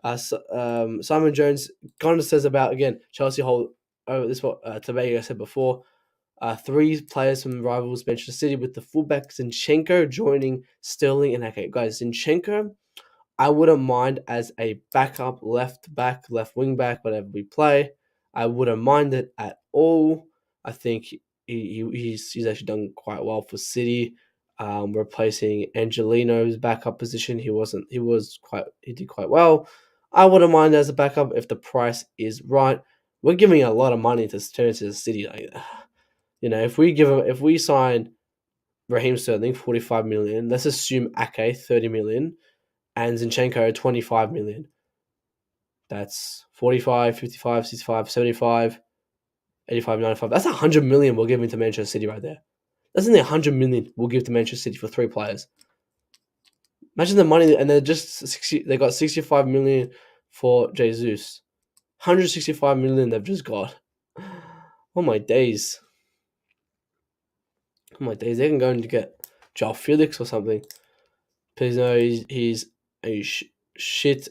Simon Jones kind of says about, again, Chelsea hold over this what Tobago said before. 3 players from rivals Manchester City, with the fullback Zinchenko joining Sterling and Ake. Guys, Zinchenko, I wouldn't mind as a backup left back, left wing back, whatever we play. I wouldn't mind it at all. I think he's actually done quite well for City. Replacing Angelino's backup position, he did quite well. I wouldn't mind as a backup if the price is right. We're giving a lot of money to turn to the City. Like, if we sign Raheem Sterling 45 million, let's assume Ake 30 million, and Zinchenko 25 million. That's 45, 55, 65, 75, 85, 95. That's 100 million we're giving to Manchester City right there. That's only 100 million we'll give to Manchester City for 3 players. Imagine the money, and they got 65 million for Jesus. 165 million they've just got. Oh my days. Oh my days. They can go and get Joao Felix or something. Because no, he's a shit.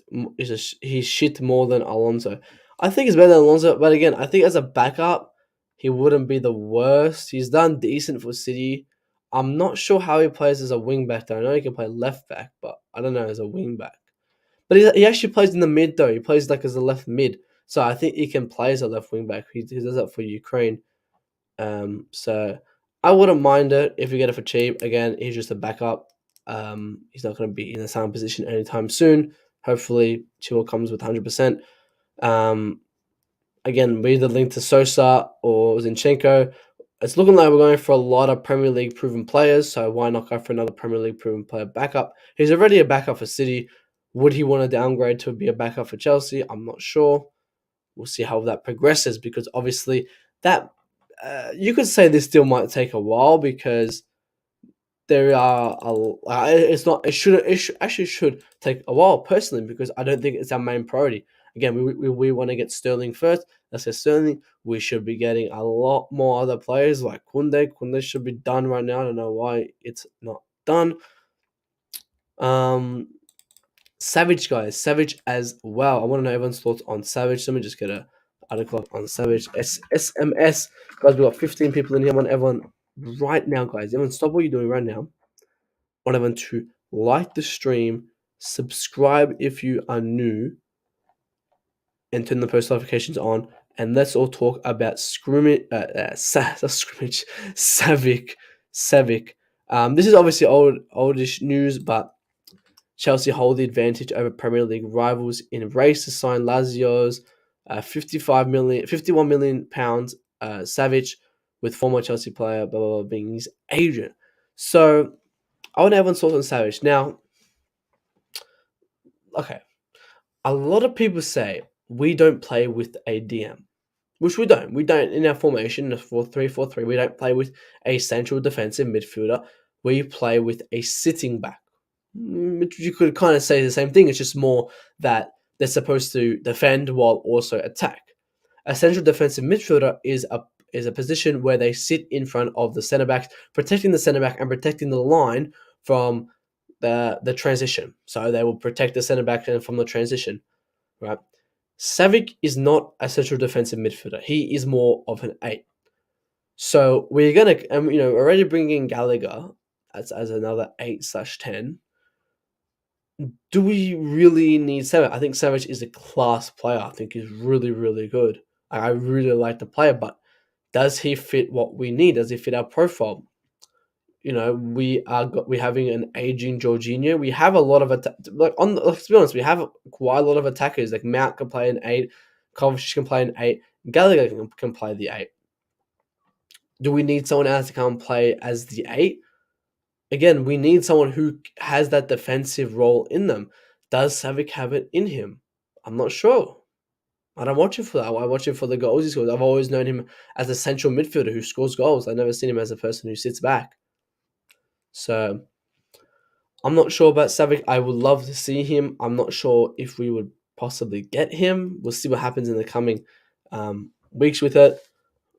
He's shit more than Alonso. I think he's better than Alonso, but again, I think as a backup, he wouldn't be the worst. He's done decent for City. I'm not sure how he plays as a wing back though. I know he can play left back, but I don't know as a wing back. But he actually plays in the mid though. He plays like as a left mid, so I think he can play as a left wing back. He does that for Ukraine. So I wouldn't mind it if you get it for cheap. Again, he's just a backup. He's not going to be in the same position anytime soon. Hopefully, Chilwell comes with 100%. Again, we either link to Sosa or Zinchenko. It's looking like we're going for a lot of Premier League proven players, so why not go for another Premier League proven player backup? He's already a backup for City. Would he want to downgrade to be a backup for Chelsea? I'm not sure. We'll see how that progresses, because obviously that you could say this deal might take a while, because there are it should take a while personally, because I don't think it's our main priority. Again, we want to get Sterling first. Let's get Sterling. We should be getting a lot more other players like Kounde. Kounde should be done right now. I don't know why it's not done. Savage, guys. Savage as well. I want to know everyone's thoughts on Savage. Let me just get an article on Savage. SMS. Guys, we got 15 people in here. I want everyone right now, guys. Everyone, stop what you're doing right now. I want everyone to like the stream, subscribe if you are new, and turn the post notifications on. And let's all talk about Savic. This is obviously oldish news, but Chelsea hold the advantage over Premier League rivals in race to sign Lazio's 51 million pounds Savic, with former Chelsea player blah, blah, blah, being his agent. So I want everyone's thoughts on Savage. Now, okay, a lot of people say we don't play with a DM, which we don't. We don't in our formation, the 4-3-4-3. We don't play with a central defensive midfielder. We play with a sitting back. You could kind of say the same thing. It's just more that they're supposed to defend while also attack. A central defensive midfielder is a position where they sit in front of the centre backs, protecting the centre back and protecting the line from the transition. So they will protect the centre back from the transition, right? Savic is not a central defensive midfielder. He is more of an 8. So we're gonna, already bringing in Gallagher as another 8/10. Do we really need Savic? I think Savic is a class player. I think he's really, really good. I really like the player, but does he fit what we need? Does he fit our profile? We're having an aging Jorginho. We have a lot of let's be honest, we have quite a lot of attackers. Like Mount can play an 8, Kovacic can play an 8, Gallagher can play the 8. Do we need someone else to come and play as the 8? Again, we need someone who has that defensive role in them. Does Savic have it in him? I'm not sure. I don't watch him for that. I watch him for the goals he scores. I've always known him as a central midfielder who scores goals. I've never seen him as a person who sits back. So I'm not sure about Savic. I would love to see him. I'm not sure if we would possibly get him. We'll see what happens in the coming weeks with it.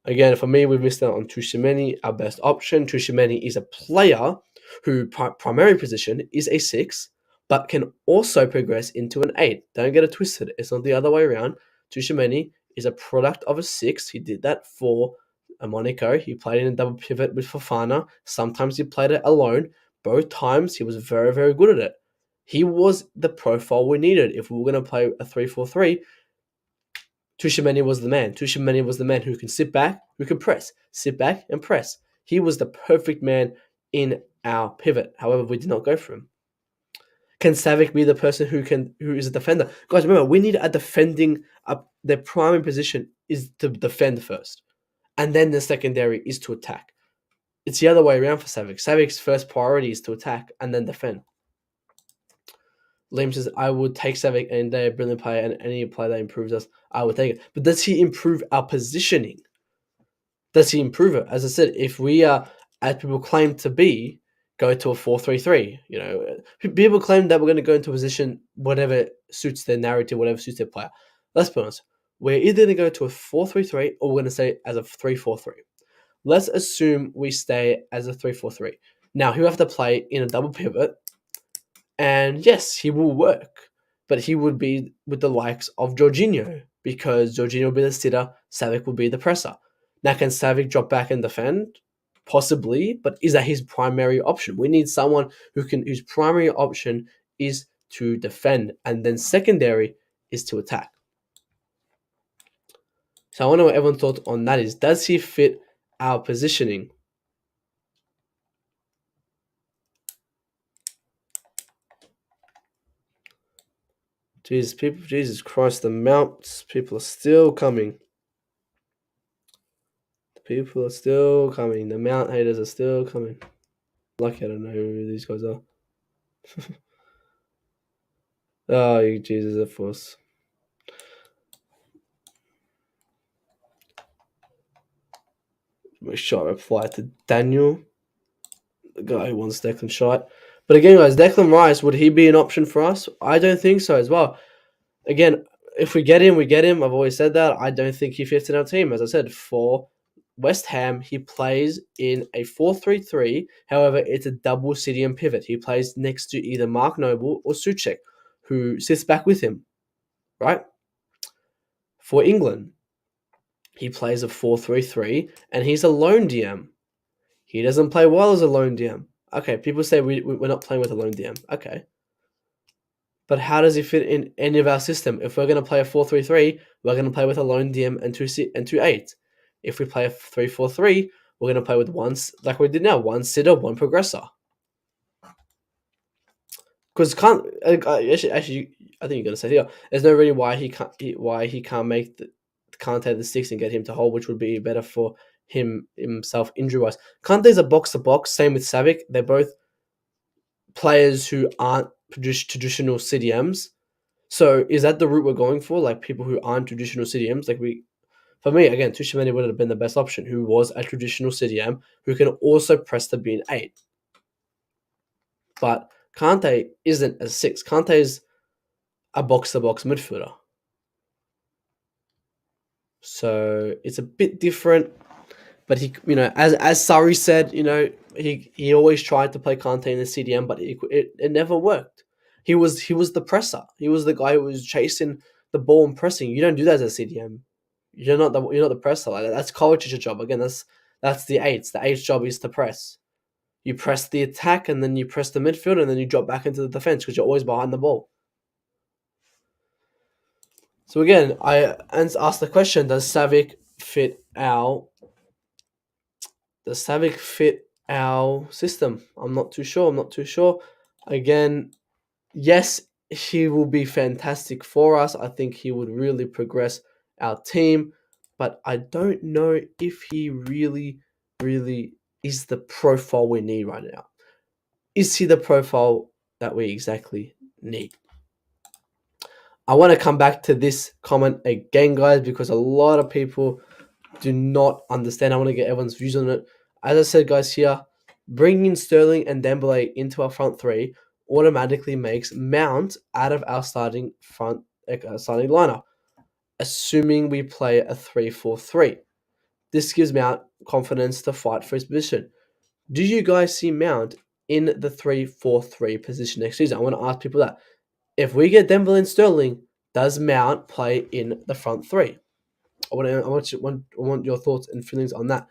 Again, for me, we've missed out on Tchouaméni, our best option. Tchouaméni is a player who primary position is a 6, but can also progress into an 8. Don't get it twisted. It's not the other way around. Tchouaméni is a product of a 6. He did that for Monaco. He played in a double pivot with Fofana. Sometimes he played it alone. Both times he was very, very good at it. He was the profile we needed. If we were going to play a 3-4-3, Tchouaméni was the man. Tchouaméni was the man who can sit back, who can press. Sit back and press. He was the perfect man in our pivot. However, we did not go for him. Can Savic be the person who is a defender? Guys, remember, we need a defending. Their primary position is to defend first, and then the secondary is to attack. It's the other way around for Savic. Savic's first priority is to attack and then defend. Liam says, I would take Savic any day, a brilliant player, and any player that improves us, I would take it. But does he improve our positioning? Does he improve it? As I said, if we are, as people claim to be, go to a 4-3-3, people claim that we're going to go into a position, whatever suits their narrative, whatever suits their player. Let's be honest. We're either going to go to a 4-3-3 or we're going to stay as a 3-4-3. Let's assume we stay as a 3-4-3. Now, he'll have to play in a double pivot. And yes, he will work, but he would be with the likes of Jorginho because Jorginho will be the sitter, Savic will be the presser. Now, can Savic drop back and defend? Possibly, but is that his primary option? We need someone whose primary option is to defend, and then secondary is to attack. So I want to know what everyone's thoughts on that is. Does he fit our positioning? Jesus Christ, the mounts, people are still coming. People are still coming. The mount haters are still coming. Lucky I don't know who these guys are. Oh, Jesus, of course. My shot reply to Daniel, the guy who wants Declan shot. But again, guys, Declan Rice, would he be an option for us? I don't think so as well. Again, if we get him, we get him. I've always said that. I don't think he fits in our team. As I said, for West Ham, he plays in a 4-3-3. However, it's a double CDM pivot. He plays next to either Mark Noble or Souček, who sits back with him, right? For England, he plays a 4-3-3, and he's a lone DM. He doesn't play well as a lone DM. Okay, people say we're not playing with a lone DM. Okay. But how does he fit in any of our system? If we're going to play a 4-3-3, we're going to play with a lone DM and two 8. If we play a 3-4-3, we're going to play with one, like we did now, one sitter, one progressor. Because actually, I think you're going to say here, there's no reason why he can't make can't take the 6 and get him to hold, which would be better for himself injury wise. Kante's a box to box. Same with Savic. They're both players who aren't traditional CDMs. So is that the route we're going for? Like people who aren't traditional CDMs? For me, again, Tchouaméni would have been the best option, who was a traditional CDM, who can also press to be an 8. But Kante isn't a 6. Kante is a box-to-box midfielder. So it's a bit different. But he, as Sarri said, he always tried to play Kante in the CDM, but it never worked. He was the presser. He was the guy who was chasing the ball and pressing. You don't do that as a CDM. You're not the presser. Like that's Kovacic's job. Again, that's the 8's. The 8's job is to press. You press the attack, and then you press the midfield, and then you drop back into the defense because you're always behind the ball. So again, I asked the question: Does Savic fit our system? I'm not too sure. Again, yes, he will be fantastic for us. I think he would really progress our team, but I don't know if he really is the profile we need right now. Is he the profile that we exactly need? I want to come back to this comment again, guys, because a lot of people do not understand. I want to get everyone's views on it. As I said, guys, here, bringing Sterling and Dembele into our front three automatically makes Mount out of our starting lineup, assuming we play a 3-4-3. This gives Mount confidence to fight for his position. Do you guys see Mount in the 3-4-3 position next season? I want to ask people that. If we get Dembele and Sterling, does Mount play in the front three? I want your thoughts and feelings on that.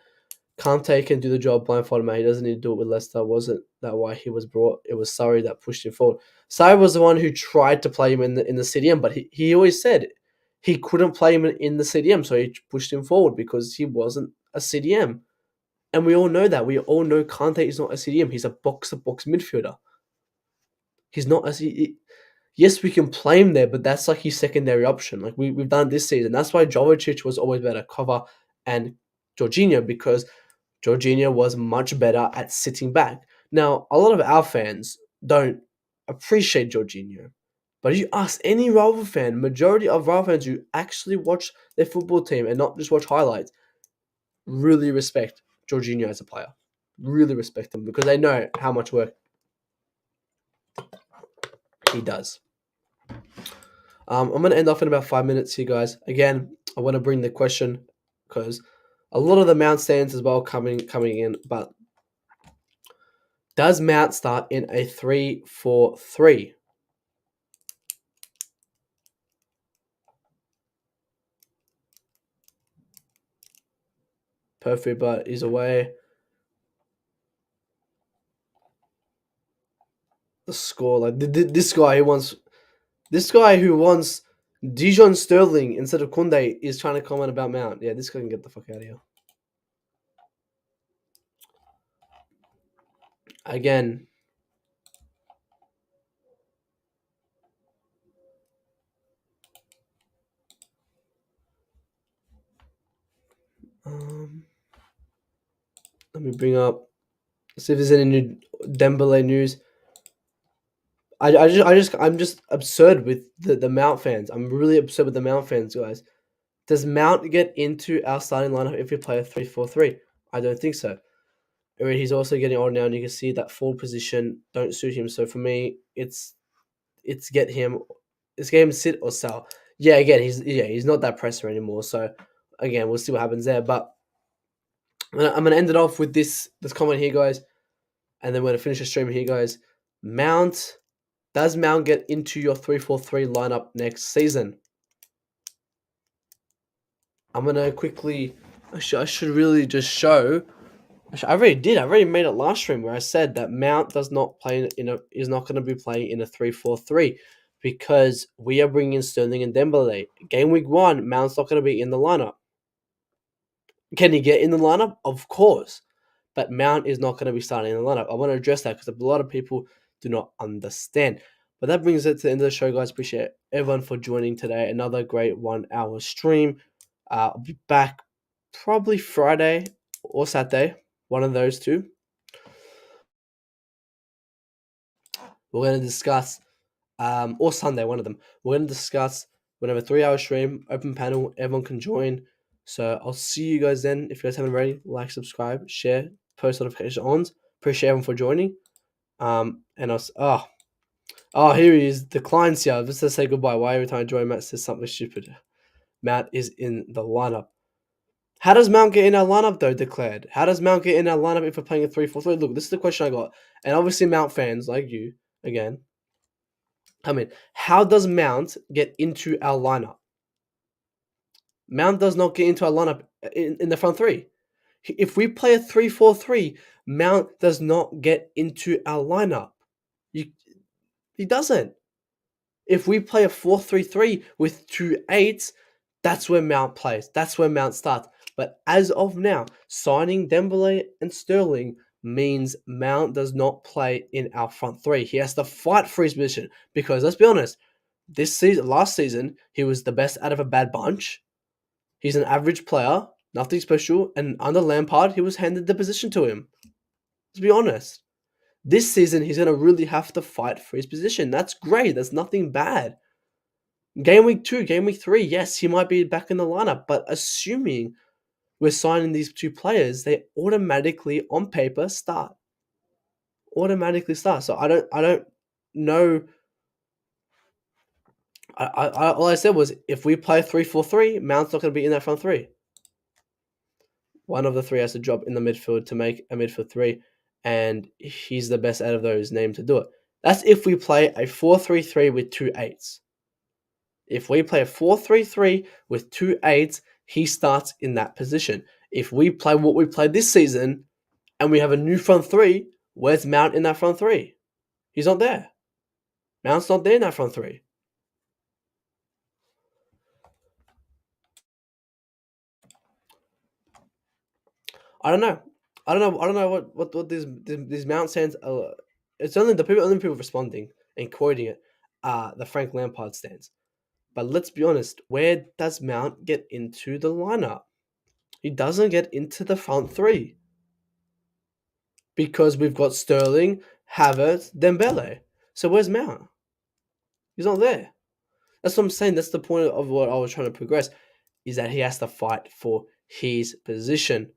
Kante can do the job blindfolded, man. He doesn't need to do it with Leicester. Wasn't that why he was brought? It was Surrey that pushed him forward. Surrey was the one who tried to play him in the CDM, but he always said he couldn't play him in the CDM, so he pushed him forward because he wasn't a CDM. And we all know that. We all know Kante is not a CDM. He's a box-to-box midfielder. He's not a... Yes, we can play him there, but that's like his secondary option. Like we've done this season. That's why Jovicic was always better cover and Jorginho, because Jorginho was much better at sitting back. Now, a lot of our fans don't appreciate Jorginho. But if you ask any rival fan, majority of rival fans who actually watch their football team and not just watch highlights, really respect Jorginho as a player. Really respect him because they know how much work he does. I'm going to end off in about 5 minutes here, guys. Again, I want to bring the question because a lot of the Mount stands as well coming in. But does Mount start in a 3-4-3? Perfect, but he's away. The score, like this guy who wants Dijon Sterling instead of Kounde is trying to comment about Mount. Yeah, this guy can get the fuck out of here. Again. Let me bring up. See if there's any new Dembele news. I'm just absurd with the Mount fans. I'm really absurd with the Mount fans, guys. Does Mount get into our starting lineup if we play a 3-4-3? I don't think so. He's also getting old now, and you can see that forward position don't suit him. So for me, it's get him sit or sell. Yeah, again, he's not that presser anymore. So again, we'll see what happens there. But I'm gonna end it off with this comment here, guys, and then we're gonna finish the stream here, guys. Does Mount get into your 3-4-3 lineup next season? I'm gonna quickly. I should really just show. I already did. I already made it last stream where I said that Mount is not going to be playing in a 3-4-3 because we are bringing in Sterling and Dembele. Game week 1, Mount's not going to be in the lineup. Can he get in the lineup? Of course, but Mount is not going to be starting in the lineup. I want to address that because a lot of people do not understand. But that brings it to the end of the show, guys. Appreciate everyone for joining today. Another great 1 hour stream. I'll be back probably Friday or Saturday. One of those two. We're going to discuss, or Sunday, one of them. We're going to discuss. We're going to have a 3 hour stream, open panel. Everyone can join. So I'll see you guys then. If you guys haven't already, like, subscribe, share, post notification on. Appreciate everyone for joining. And here he is. Declines here. Just to say goodbye. Why every time I join, Matt says something stupid? Matt is in the lineup. How does Mount get in our lineup, though, declared? How does Mount get in our lineup if we're playing a 3-4-3? Look, this is the question I got. And obviously Mount fans, like you, again. How does Mount get into our lineup? Mount does not get into our lineup in the front three. If we play a 3-4-3, Mount does not get into our lineup. He doesn't. If we play a 4-3-3 with 2 8s, that's where Mount plays. That's where Mount starts. But as of now, signing Dembele and Sterling means Mount does not play in our front three. He has to fight for his position because let's be honest, last season, he was the best out of a bad bunch. He's an average player, nothing special, and under Lampard, he was handed the position to him. Let's be honest. This season, he's going to really have to fight for his position. That's great. That's nothing bad. Game week 2, game week 3, yes, he might be back in the lineup, but assuming we're signing these two players, they automatically, on paper, start. Automatically start. So I don't know. All I said was if we play 3-4-3, Mount's not going to be in that front three. One of the three has to drop in the midfield to make a midfield three, and he's the best out of those named to do it. That's if we play a 4-3-3 with 2 8s. If we play a 4-3-3 with 2 8s, he starts in that position. If we play what we played this season and we have a new front three, where's Mount in that front three? He's not there. Mount's not there in that front three. I don't know. I don't know what these Mount stands. It's only people responding and quoting it. The Frank Lampard stands. But let's be honest, where does Mount get into the lineup? He doesn't get into the front three. Because we've got Sterling, Havertz, Dembele. So where's Mount? He's not there. That's what I'm saying. That's the point of what I was trying to progress, is that he has to fight for his position.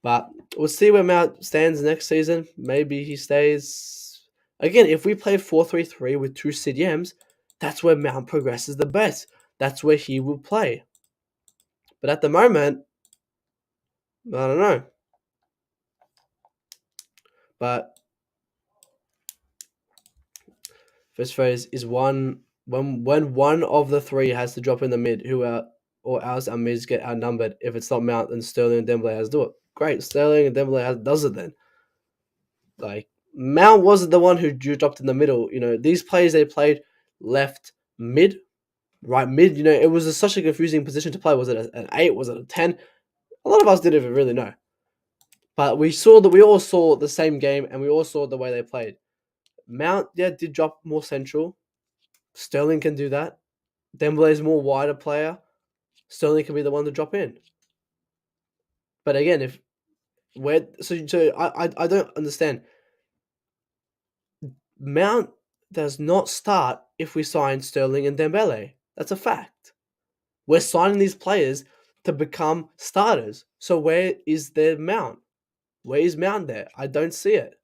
But we'll see where Mount stands next season. Maybe he stays. Again, if we play 4-3-3 with 2 CDMs, that's where Mount progresses the best. That's where he will play. But at the moment, I don't know. But first phrase is when one of the three has to drop in the mid, or else our mids get outnumbered. If it's not Mount, then Sterling and Dembele has to do it. Great, Sterling and Dembele does it then. Like, Mount wasn't the one who dropped in the middle. These players, they played left mid, right mid. It was such a confusing position to play. Was it an 8? Was it a 10? A lot of us didn't even really know. But we all saw the same game, and we all saw the way they played. Mount, did drop more central. Sterling can do that. Dembele is more wider player. Sterling can be the one to drop in. But again, I don't understand. Mount does not start if we sign Sterling and Dembele. That's a fact. We're signing these players to become starters. So where is their Mount? Where is Mount there? I don't see it.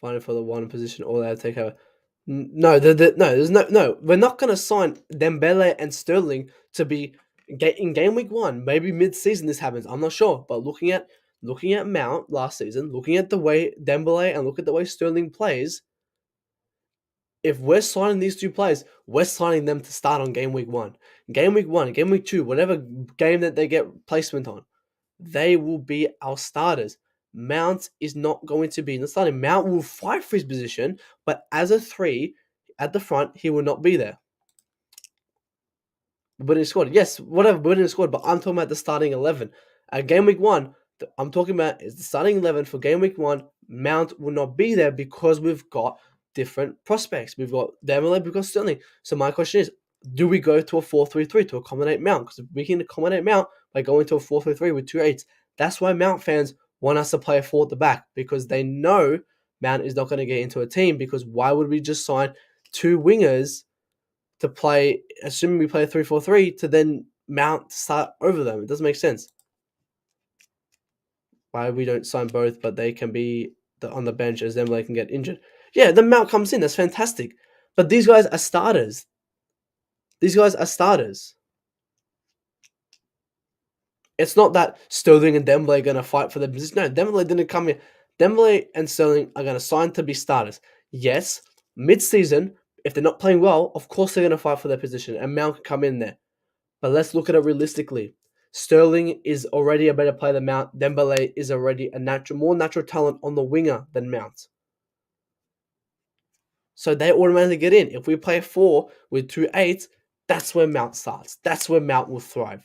Fighting for the one position, all out take over. No, there's no. We're not going to sign Dembele and Sterling to be in game week 1. Maybe mid-season this happens. I'm not sure. But looking at Mount last season, looking at the way Dembele and look at the way Sterling plays, if we're signing these two players, we're signing them to start on game week 1. Game week 1, game week 2, whatever game that they get placement on, they will be our starters. Mount is not going to be in the starting. Mount will fight for his position, but as a 3 at the front, he will not be there. Winning squad, yes, whatever, winning squad, but I'm talking about the starting 11. At game week 1, I'm talking about is the starting 11 for game week 1. Mount will not be there because we've got different prospects. We've got Dembele, we've got Sterling. So my question is, do we go to a 4-3-3 to accommodate Mount? Because if we can accommodate Mount by going to a 4-3-3 with 2 8s, that's why Mount fans want us to play a 4 at the back, because they know Mount is not going to get into a team, because why would we just sign 2 wingers to play, assuming we play a 3-4-3, to then Mount start over them? It doesn't make sense. Why we don't sign both, but they can be on the bench as then they can get injured. Yeah, then Mount comes in. That's fantastic. But these guys are starters. It's not that Sterling and Dembele are going to fight for the position. No, Dembele didn't come in. Dembele and Sterling are going to sign to be starters. Yes, mid-season, if they're not playing well, of course they're going to fight for their position, and Mount can come in there. But let's look at it realistically. Sterling is already a better player than Mount. Dembele is already a more natural talent on the winger than Mount. So they automatically get in. If we play 4 with 2 8s, that's where Mount starts. That's where Mount will thrive.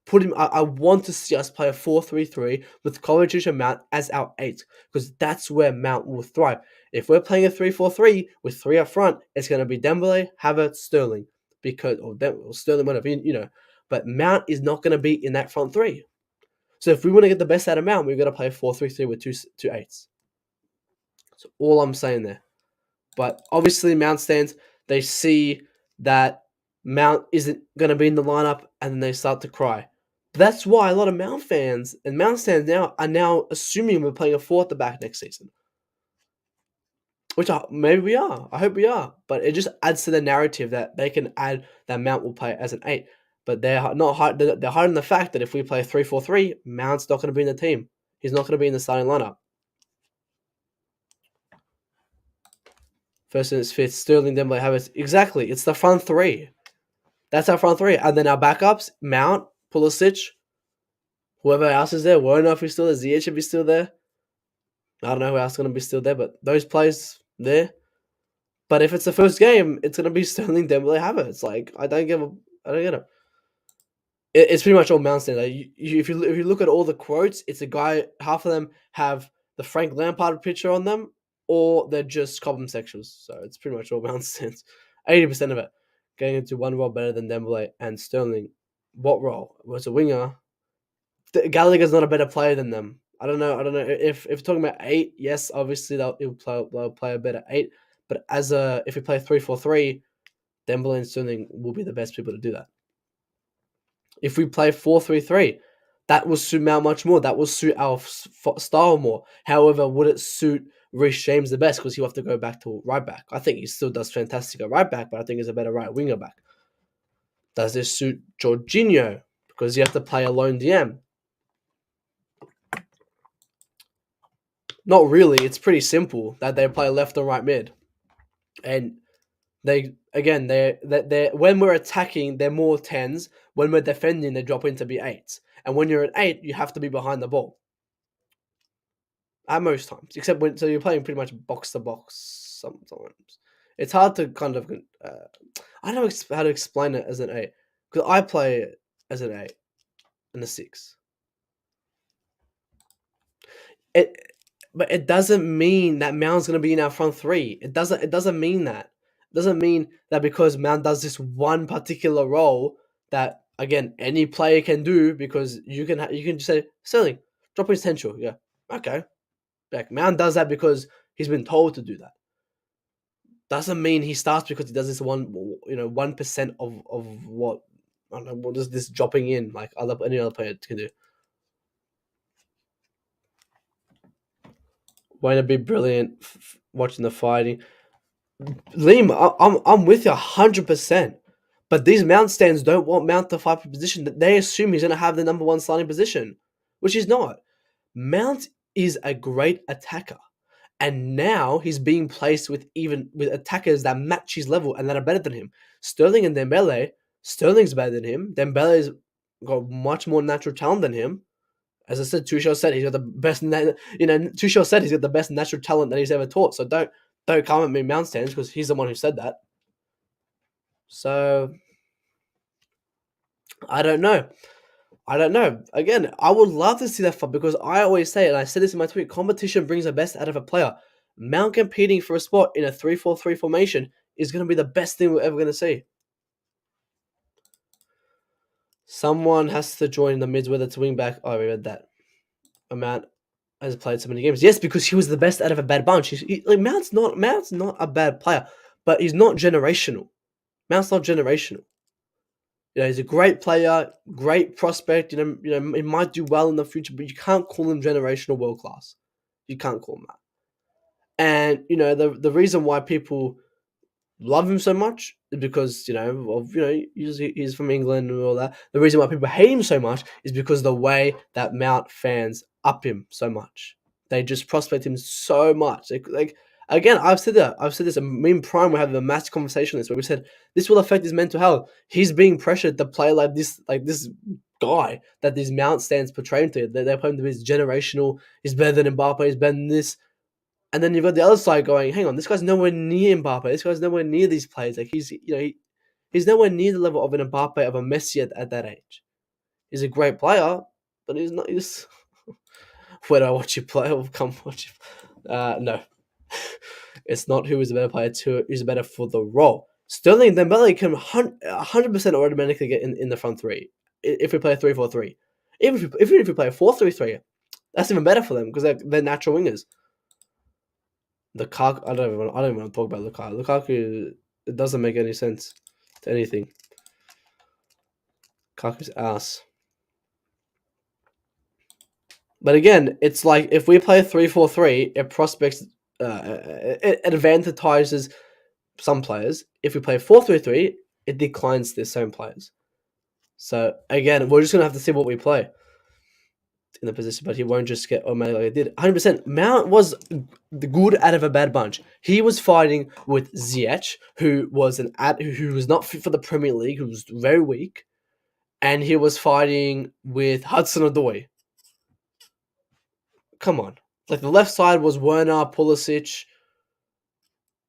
Put him. I want to see us play a 4-3-3 with Kovacic and Mount as our 8, because that's where Mount will thrive. If we're playing a 3-4-3 with 3 up front, it's going to be Dembele, Havertz, Sterling, or Sterling, whatever, But Mount is not going to be in that front 3. So if we want to get the best out of Mount, we've got to play a 4-3-3 with two 8s. That's all I'm saying there. But obviously, Mount stands. They see that Mount isn't going to be in the lineup, and then they start to cry. That's why a lot of Mount fans and Mount stands now are now assuming we're playing a 4 at the back next season. Which maybe we are. I hope we are. But it just adds to the narrative that they can add that Mount will play as an 8. But they're not they're hiding the fact that if we play 3-4-3, Mount's not going to be in the team. He's not going to be in the starting lineup. First and it's fifth, Sterling, Dembele, Havertz. Exactly. It's the front 3. That's our front 3. And then our backups, Mount, Pulisic, whoever else is there. We don't know if he's still there. Ziyech should be still there. I don't know who else is going to be still there, but those players there. But if it's the first game, it's going to be Sterling, Dembele, Havertz. Like, I don't get it. It's pretty much all Mount stands. Like, if you look at all the quotes, it's a guy. Half of them have the Frank Lampard picture on them, or they're just column sections. So it's pretty much all Mount stands. 80% of it. Getting into one role better than Dembele and Sterling. What role? Well, it's a winger. Gallagher's not a better player than them. I don't know. If we're talking about 8, yes, obviously they'll play a better 8. But if we play 3-4-3, Dembele and Sterling will be the best people to do that. If we play 4-3-3, that will suit Mount much more. That will suit our style more. However, would it suit Reece James the best, because he'll have to go back to right back? I think he still does fantastic at right back, but I think he's a better right winger back. Does this suit Jorginho, because you have to play a lone DM? Not really. It's pretty simple that they play left and right mid, and they when we're attacking, they're more 10s. When we're defending, they drop into be 8s. And when you're an 8, you have to be behind the ball. At most times, except so you're playing pretty much box to box sometimes. It's hard to kind of I don't know how to explain it as an 8, because I play as an 8 and a 6. But it doesn't mean that Mount's going to be in our front 3. It doesn't mean that. It doesn't mean that because Mount does this one particular role that, again, any player can do, because you can just say, Sterling, drop his potential. Yeah, okay. Like, Mount does that because he's been told to do that. Doesn't mean he starts because he does this 1% of what, I don't know, what is this dropping in like any other player can do. Won't it be brilliant watching the fighting? Liam, I'm with you 100%. But these Mount stands don't want Mount to fight for position. They assume he's going to have the number 1 starting position, which he's not. Mount is a great attacker, and now he's being placed with attackers that match his level and that are better than him. Sterling and Dembele. Sterling's better than him. Dembele's got much more natural talent than him. As I said, Tuchel said he's got the best. Tuchel said he's got the best natural talent that he's ever taught. So don't come at me, Mount stands, because he's the one who said that. So I don't know. Again, I would love to see that fight, because I always say, and I said this in my tweet, competition brings the best out of a player. Mount competing for a spot in a 3-4-3 formation is going to be the best thing we're ever going to see. Someone has to join the mids, whether it's wing back. Oh, we read that. Mount has played so many games. Yes, because he was the best out of a bad bunch. Mount's not a bad player, but he's not generational. Mount's not generational. He's a great player, great prospect. He might do well in the future, but you can't call him generational world class. You can't call him that. And the reason why people love him so much is because he's from England and all that. The reason why people hate him so much is because the way that Mount fans up him so much. They just prospect him so much. Like again, I've said this. And me and Prime were having a massive conversation on this, where we said this will affect his mental health. He's being pressured to play like this guy that these Mount stands portraying to. They're playing to be generational. He's better than Mbappe. He's better than this. And then you've got the other side going, hang on, this guy's nowhere near Mbappe. This guy's nowhere near these players. Like he's nowhere near the level of an Mbappe, of a Messi at that age. He's a great player, but he's not. He's where do I watch you play? Or come watch you. No, it's not who is a better player. To who's better for the role. Sterling and Dembele can 100% automatically get in the front three if we play a 3-4-3. Even if we play a 4-3-3, that's even better for them because they're natural wingers. Lukaku, I don't even want to talk about Lukaku. Lukaku, it doesn't make any sense to anything. Lukaku's ass. But again, it's like if we play a 3-4-3, it prospects, it advantages some players. If we play 4-3-3, it declines the same players. So again, we're just gonna have to see what we play in the position, but he won't just get automatically like I did. 100%. Mount was the good out of a bad bunch. He was fighting with Ziyech, who was who was not fit for the Premier League, who was very weak, and he was fighting with Hudson-Odoi. Come on, like the left side was Werner, Pulisic,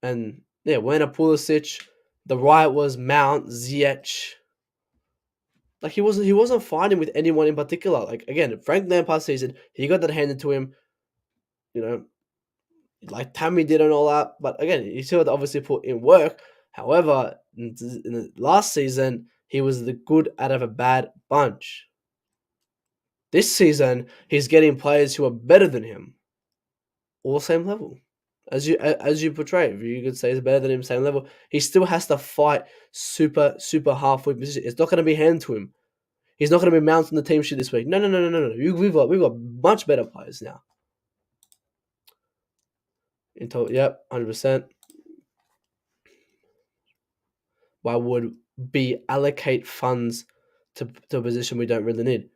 and Werner, Pulisic. The right was Mount, Ziyech. Like he wasn't fighting with anyone in particular. Like again, Frank Lampard season, he got that handed to him. You know, like Tammy did and all that. But again, he still had to obviously put in work. However, in the last season, he was the good out of a bad bunch. This season, he's getting players who are better than him, all same level. As you portray, if you could say he's better than him, same level, he still has to fight super halfway position. It's not going to be handed to him. He's not going to be mounting the team sheet this week. No. We've got much better players now. In total, yep, 100%. Why would we allocate funds to a position we don't really need?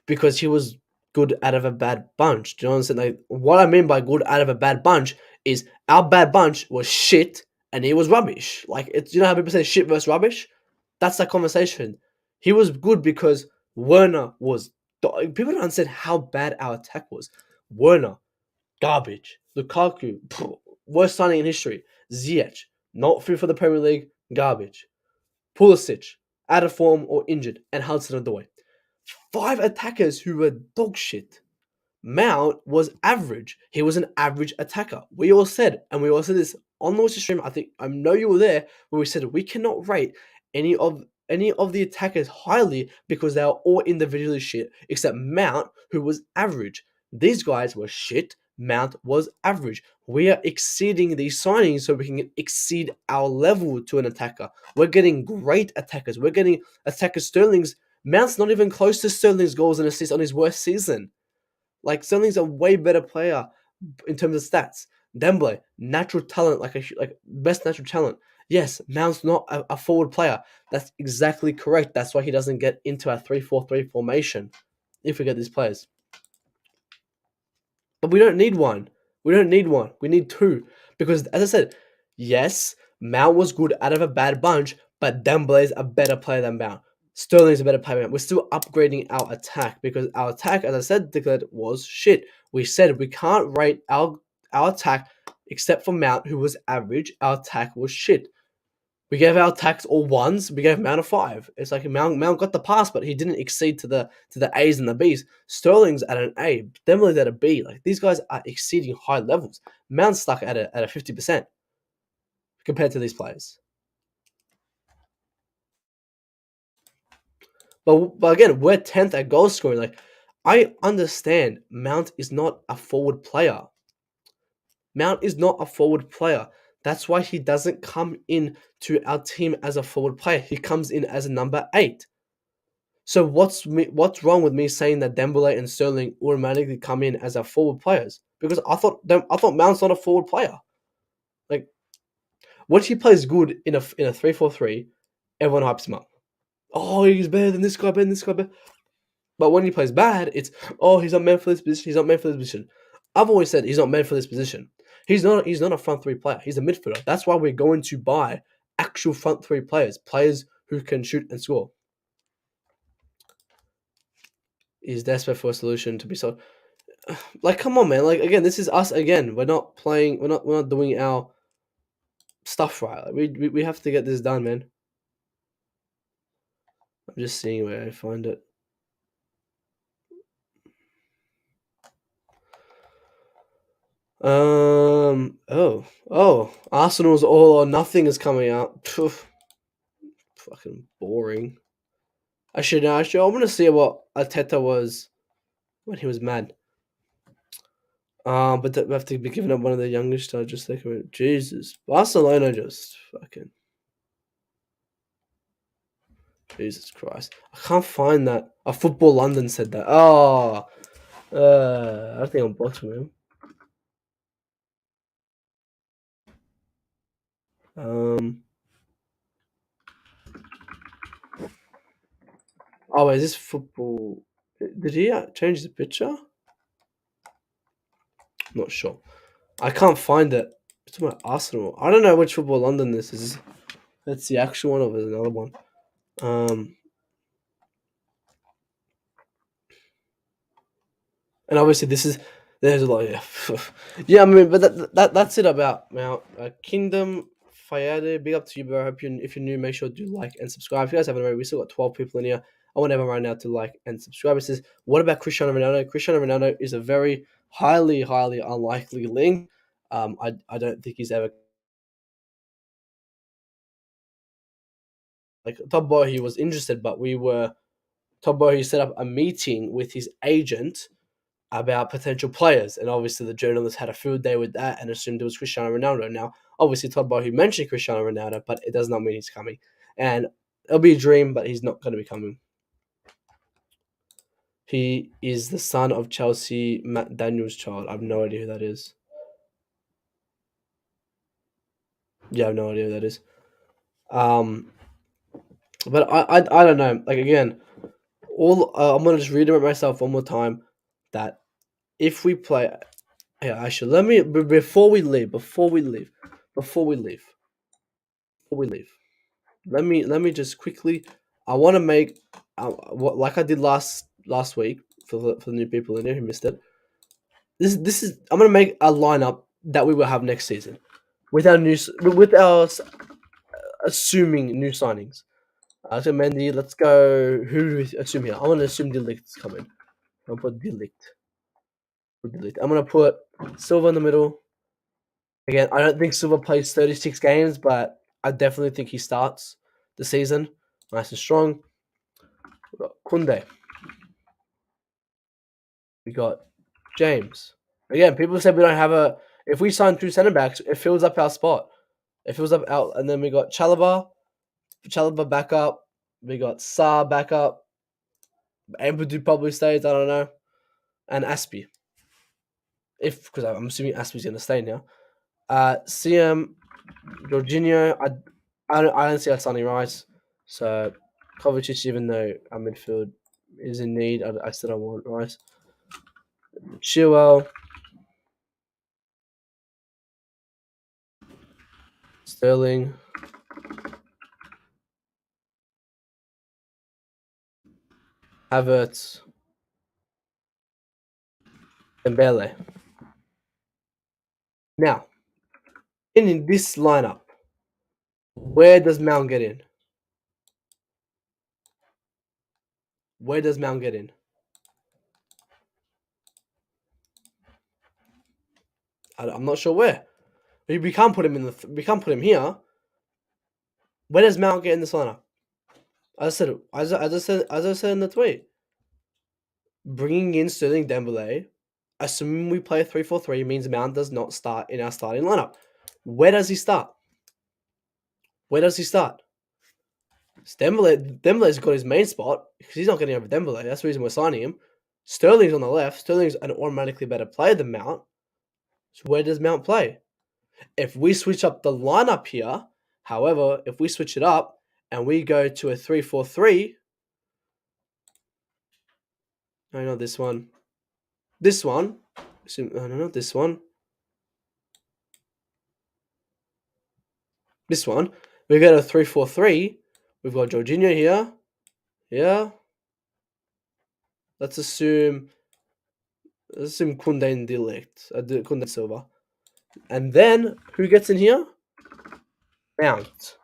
Because he was good out of a bad bunch. Do you understand? Like, what I mean by good out of a bad bunch is our bad bunch was shit and he was rubbish. Like, you know how people say shit versus rubbish? That's that conversation. He was good because Werner was... People don't understand how bad our attack was. Werner, garbage. Lukaku, worst signing in history. Ziyech, not fit for the Premier League, garbage. Pulisic, out of form or injured. And Hudson-Odoi. 5 attackers who were dog shit. Mount was average. He was an average attacker. We all said this on the stream. I know you were there, where we said we cannot rate any of the attackers highly because they are all individually shit, except Mount, who was average. These guys were shit. Mount was average. We are exceeding these signings so we can exceed our level to an attacker. We're getting great attackers. We're getting attacker Sterling's. Mount's not even close to Sterling's goals and assists on his worst season. Like, Sterling's a way better player in terms of stats. Dembele, natural talent, like best natural talent. Yes, Mount's not a forward player. That's exactly correct. That's why he doesn't get into our 3-4-3 formation if we get these players. But we don't need one. We need 2. Because, as I said, yes, Mount was good out of a bad bunch, but Dembele's a better player than Mount. Sterling's a better player. We're still upgrading our attack because our attack, as I said, declared was shit. We said we can't rate our attack except for Mount, who was average. Our attack was shit. We gave our attacks all 1s. We gave Mount a 5. It's like Mount got the pass, but he didn't exceed to the A's and the B's. Sterling's at an A. Dembele's at a B. Like, these guys are exceeding high levels. Mount's stuck at a 50% compared to these players. But again, we're 10th at goal scoring. Like, I understand Mount is not a forward player. That's why he doesn't come in to our team as a forward player. He comes in as a number 8. So what's wrong with me saying that Dembele and Sterling automatically come in as our forward players? Because I thought Mount's not a forward player. Like, when he plays good in a 3-4-3, everyone hypes him up. Oh, he's better than this guy, But when he plays bad, it's, oh, he's not meant for this position. I've always said he's not meant for this position. He's not a front 3 player. He's a midfielder. That's why we're going to buy actual front 3 players who can shoot and score. is desperate for a solution to be solved. Like, come on, man. Like, again, this is us again. We're not playing. We're not doing our stuff right. Like, we have to get this done, man. I'm just seeing where I find it. Arsenal's all or nothing is coming out. Poof. Fucking boring. Actually, I want to see what Arteta was when he was mad. But we have to be giving up one of the youngest. I just think of it. Jesus, Barcelona just fucking. Jesus Christ, I can't find that. A Football London said that. Oh, I think I'm blocked from him. Oh, is this football? Did he change the picture? Not sure. I can't find it. It's about Arsenal. I don't know which Football London this is. That's the actual one, or there's another one. And obviously there's a lot. Yeah, yeah. I mean, but that's it about Mount Kingdom. Fayade, big up to you, bro. I hope you, if you're new, make sure to like and subscribe. If you guys haven't already, we still got 12 people in here. I want everyone right now to like and subscribe. It says, what about Cristiano Ronaldo? Cristiano Ronaldo is a very highly unlikely link. I don't think he's ever like Top Boy. He was interested, but Top Boy. He set up a meeting with his agent about potential players, and obviously the journalist had a field day with that and assumed it was Cristiano Ronaldo. Now, obviously, Todd Boehly mentioned Cristiano Ronaldo, but it does not mean he's coming. And it'll be a dream, but he's not going to be coming. He is the son of Chelsea Matt Daniels' child. I have no idea who that is. Yeah, I have no idea who that is. But I don't know. Like, again, I'm gonna just reiterate myself one more time that if we play, yeah, actually, let me before we leave. Let me just quickly. I want to make what like I did last week for the new people in here who missed it. This is I'm gonna make a lineup that we will have next season with our assuming new signings. So Mendy, let's go. Who do we assume here? I want to assume De Ligt's coming. I'll put De Ligt. I'm gonna put Silva in the middle. Again, I don't think Silva plays 36 games, but I definitely think he starts the season nice and strong. We got Kounde. We got James. Again, people said we don't have a. If we sign 2 centre backs, it fills up our spot. It fills up out, and then we got Chalobah back up. We got Sa back up. Ampadu probably stays. I don't know, and Aspie. Because I'm assuming Aspie's gonna stay now. CM Jorginho. I don't see us signing Rice. So Kovacic, even though our midfield is in need, I still don't want Rice. Chilwell. Sterling. Havertz. Dembele. Now, in this lineup, where does Mount get in? Where does Mount get in? I'm not sure where. We can't put him in we can't put him here. Where does Mount get in this lineup? As I said in the tweet, bringing in Sterling Dembele, assuming we play 3-4-3, means Mount does not start in our starting lineup. Where does he start? Dembele's got his main spot because he's not getting over Dembele. That's the reason we're signing him. Sterling's on the left. Sterling's an automatically better player than Mount. So where does Mount play? If we switch up the lineup here, however, if we switch it up and we go to a 3-4-3, no, not this one. This one. No, not this one. This one. We go to 3-4-3. We've got Jorginho here. Yeah. Let's assume Kounde and De Ligt, Kounde and Silva. And then, who gets in here? Mount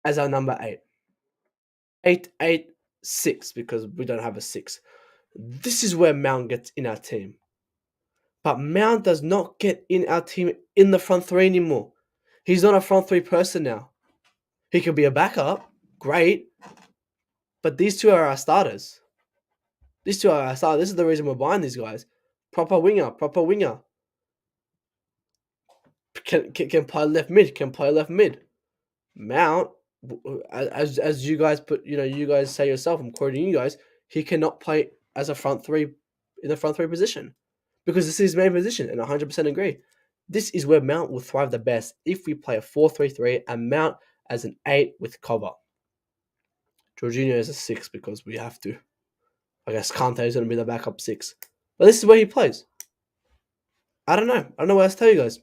as our number 8. 8-8-6, because we don't have a 6. This is where Mount gets in our team. But Mount does not get in our team in the front 3 anymore. He's not a front 3 person now. He could be a backup, great. But these two are our starters. These two are our starters. This is the reason we're buying these guys. Proper winger. Can play left mid. Mount, as you guys put, you guys say yourself, I'm quoting you guys, he cannot play as a front 3 in the front 3 position because this is his main position, and I 100% agree. This is where Mount will thrive the best if we play a 4-3-3 and Mount as an 8 with cover. Jorginho is a 6 because we have to. I guess Kante is going to be the backup 6. But this is where he plays. I don't know what else to tell you guys.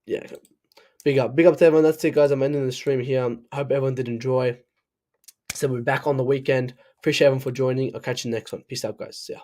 Yeah. Big up to everyone. That's it, guys. I'm ending the stream here. I hope everyone did enjoy. So we'll be back on the weekend. Appreciate everyone for joining. I'll catch you next one. Peace out, guys. See ya.